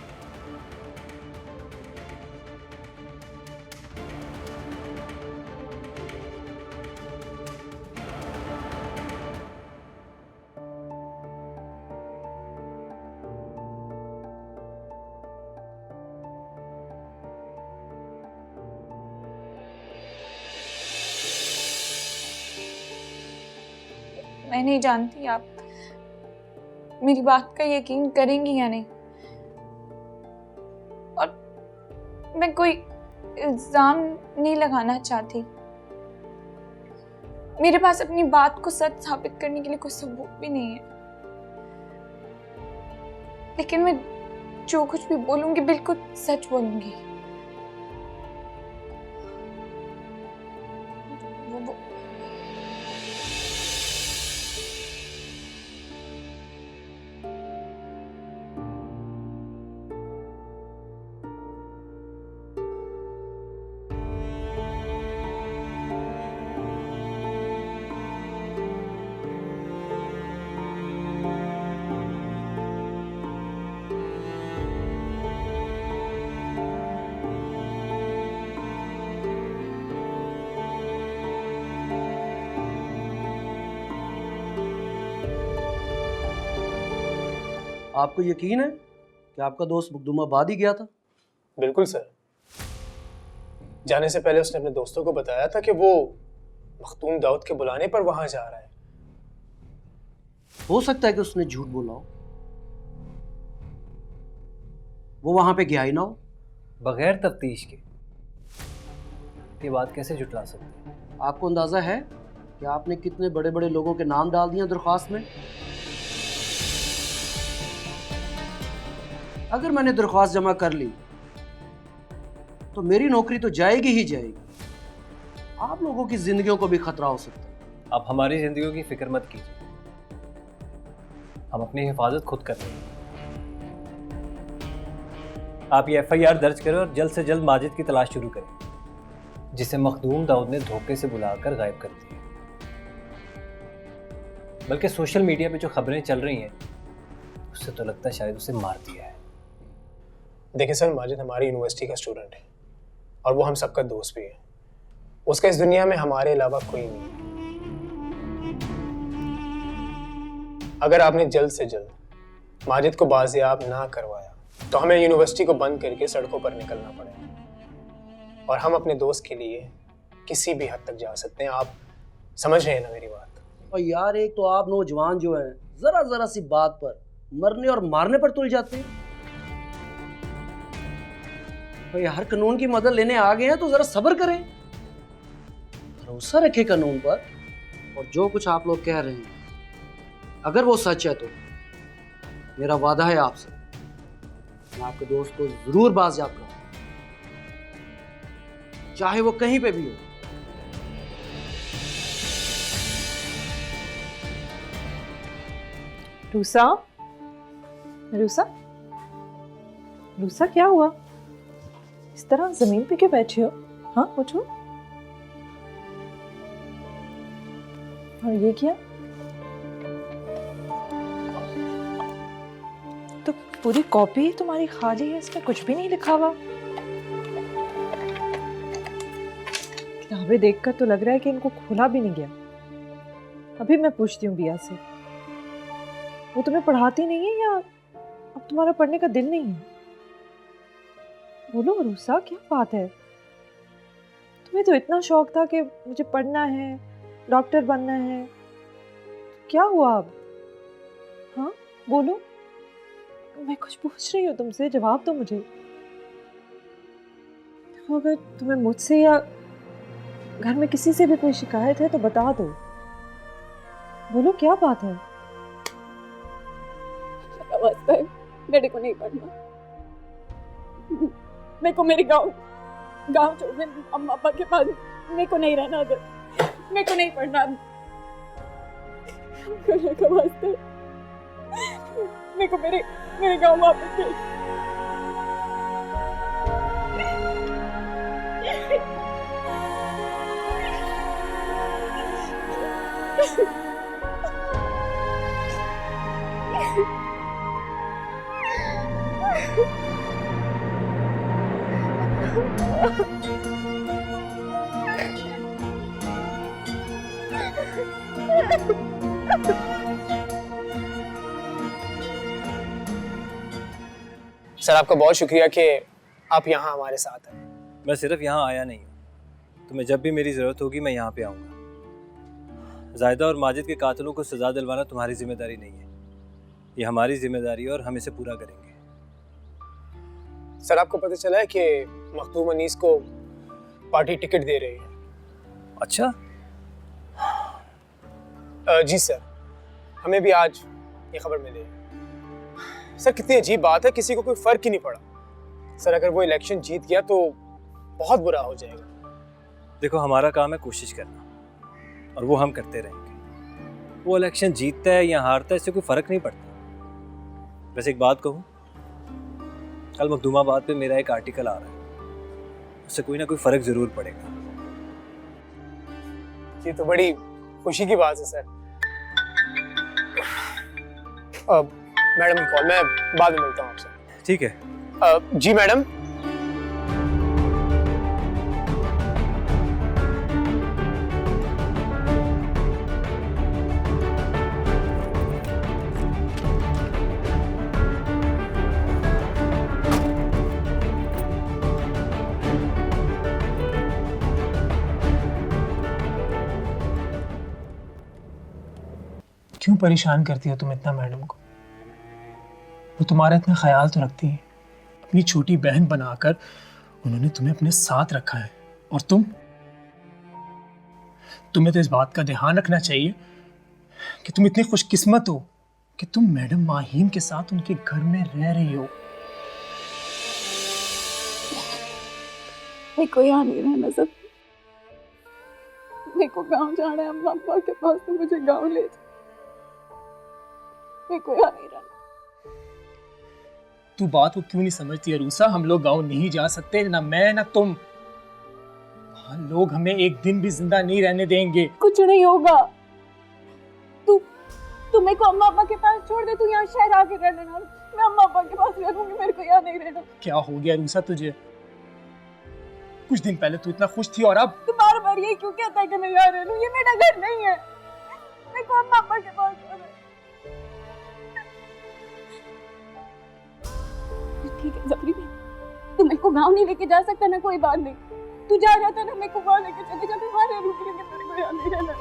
मैं नहीं जानती आप मेरी बात का यकीन करेंगी या नहीं, और मैं कोई इल्जाम नहीं लगाना चाहती। मेरे पास अपनी बात को सच साबित करने के लिए कोई सबूत भी नहीं है, लेकिन मैं जो कुछ भी बोलूंगी बिल्कुल सच बोलूंगी। आपको यकीन है कि आपका दोस्त मखदूमाबाद ही गया था? बिल्कुल सर। जाने से पहले उसने अपने दोस्तों को बताया था कि वो मखदूम दाऊद के बुलाने पर वहां जा रहा है। हो सकता है कि उसने झूठ बोला हो, वो वहां पे गया ही ना हो। बगैर तफ्तीश के ये बात कैसे जुटला सकते हैं? आपको अंदाजा है कि आपने कितने बड़े बड़े लोगों के नाम डाल दिए दरख्वास्त में? अगर मैंने दरख्वास्त जमा कर ली तो मेरी नौकरी तो जाएगी ही जाएगी, आप लोगों की जिंदगियों को भी खतरा हो सकता है। आप हमारी जिंदगियों की फिक्र मत कीजिए, हम अपनी हिफाजत खुद कर रहे हैं। आप ये FIR दर्ज करें और जल्द से जल्द माजिद की तलाश शुरू करें, जिसे मखदूम दाऊद ने धोखे से बुलाकर गायब कर दिया। बल्कि सोशल मीडिया पे जो खबरें चल रही हैं उससे तो लगता है शायद उसे मार दिया है। देखिए सर, माजिद हमारी यूनिवर्सिटी का स्टूडेंट है और वो हम सबका दोस्त भी है। उसका इस दुनिया में हमारे अलावा कोई नहीं है। अगर आपने जल्द से जल्द माजिद को बाजियाब ना करवाया तो हमें यूनिवर्सिटी को बंद करके सड़कों पर निकलना पड़ेगा, और हम अपने दोस्त के लिए किसी भी हद तक जा सकते हैं। आप समझ रहे हैं ना मेरी बात? और यार, एक तो आप नौजवान जो हैं जरा जरा सी बात पर मरने और मारने पर तुल जाते हैं। भाई, हर कानून की मदद लेने आ गए हैं तो जरा सब्र करें, भरोसा रखें कानून पर। और जो कुछ आप लोग कह रहे हैं अगर वो सच है तो मेरा वादा है आपसे, मैं आपके दोस्त को जरूर बाजियाब करूंगा, चाहे वो कहीं पे भी हो। रूसा, रूसा, रूसा, क्या हुआ? इस तरह जमीन पे क्यों बैठी हो? हाँ, पूछो। और ये क्या? तो पूरी कॉपी ही तुम्हारी खाली है, इसमें कुछ भी नहीं लिखा हुआ। किताबें देखकर तो लग रहा है कि इनको खोला भी नहीं गया। अभी मैं पूछती हूँ बिया से, वो तुम्हें पढ़ाती नहीं है या अब तुम्हारा पढ़ने का दिल नहीं है? बोलो अरूसा, क्या बात है? तुम्हें तो इतना शौक था कि मुझे पढ़ना है, डॉक्टर बनना है, क्या हुआ अब? हाँ बोलो, मैं कुछ पूछ रही हूँ तुमसे, जवाब दो मुझे। देखो, अगर तुम्हें मुझसे या घर में किसी से भी कोई शिकायत है तो बता दो। बोलो क्या बात है? डैडी को नहीं पढ़ना, मेरे को मेरे गांव छोड़ने अम्मा पापा के पास मेरे को नहीं रहना, उधर मेरे को नहीं पढ़ना मेरे को मेरे गांव वापस भेज। सर आपका बहुत शुक्रिया कि आप यहाँ हमारे साथ हैं। मैं सिर्फ यहाँ आया नहीं हूँ, तुम्हें जब भी मेरी ज़रूरत होगी मैं यहाँ पे आऊँगा। जायदा और माजिद के कातिलों को सज़ा दिलवाना तुम्हारी जिम्मेदारी नहीं है, ये हमारी जिम्मेदारी है और हम इसे पूरा करेंगे। सर आपको पता चला है कि मखदूम अनीस को पार्टी टिकट दे रही है? अच्छा? जी सर, हमें भी आज ये खबर मिली है। सर कितनी अजीब बात है, किसी को कोई फर्क ही नहीं पड़ा। सर अगर वो इलेक्शन जीत गया तो बहुत बुरा हो जाएगा। देखो, हमारा काम है कोशिश करना और वो हम करते रहेंगे। वो इलेक्शन जीतता है या हारता है इससे कोई फर्क नहीं पड़ता। वैसे एक बात कहूँ, कल मखदूमाबाद पे मेरा एक आर्टिकल आ रहा है, उससे कोई ना कोई फर्क जरूर पड़ेगा। ये तो बड़ी खुशी की बात है सर। मैडम की कॉल, मैं बाद में मिलता हूँ आपसे। ठीक है। जी मैडम। क्यों परेशान करती हो तुम इतना मैडम को? वो तुम्हारा इतना ख्याल तो रखती है, अपनी छोटी बहन बनाकर उन्होंने तुम्हें अपने साथ रखा है। और तुम्हें तो इस बात का ध्यान रखना चाहिए कि तुम इतनी खुशकिस्मत हो कि तुम मैडम माहीन के साथ उनके घर में रह रही हो। मेरे को यहाँ नहीं रहना सब, मेरे को गांव जाना है अम्मा पापा के पास, तो मुझे गांव ले जाओ, मेरे को यहाँ नहीं रहना। तू बात को क्यों नहीं समझती अरूसा? हम लोग गांव नहीं जा सकते, ना मैं ना तुम। वहां लोग हमें एक दिन भी जिंदा नहीं रहने देंगे। कुछ नहीं होगा, तू मेरे को अम्मा पापा के पास छोड़ दे, तू यहाँ शहर आके रह लेना, मैं अम्मा पापा के पास रहूंगी, मेरे को यहाँ नहीं रहना। क्या हो गया अरूसा तुझे? कुछ दिन पहले तू इतना खुश थी और अब तू बार बार यही क्यों कहता है कि मैं यहाँ रह लूं? ये मेरा घर नहीं है, मेरे को अम्मा पापा के पास छोड़ दे। ठीक है जबरी, तू मेरे को गांव नहीं लेके जा सकता ना, कोई बात नहीं, तू जा रहा था ना, मेरे को वहां लेके चले जा, मैं वहां रह लूंगी, लेकिन मेरे को यहाँ नहीं रहना।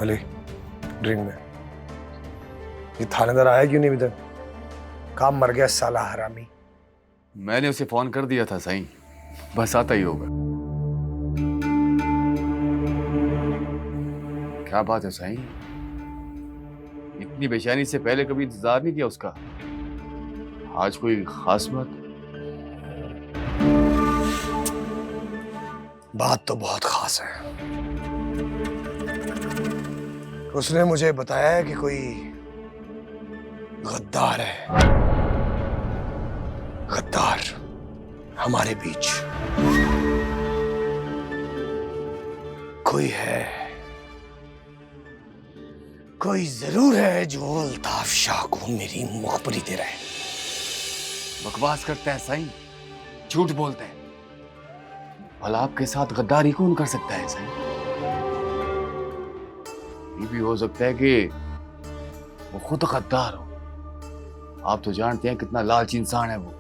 अली ड्रिंक में। ये थानेदार आया क्यों नहीं अभी तक? काम मर गया साला हरामी। मैंने उसे फोन कर दिया था साईं, बस आता ही होगा। क्या बात है साईं, इतनी बेचैनी से पहले कभी इंतजार नहीं किया उसका। आज कोई खास बात? बात तो बहुत खास है। उसने मुझे बताया है कि कोई गद्दार है, गद्दार हमारे बीच कोई है, कोई जरूर है जो अल्ताफ शाह को मेरी मुखबरी दे रहा है। बकवास करता है साईं, झूठ बोलता है। भला आपके साथ गद्दारी कौन कर सकता है साईं? ये भी हो सकता है कि वो खुद गद्दार हो। आप तो जानते हैं कितना लालची इंसान है वो।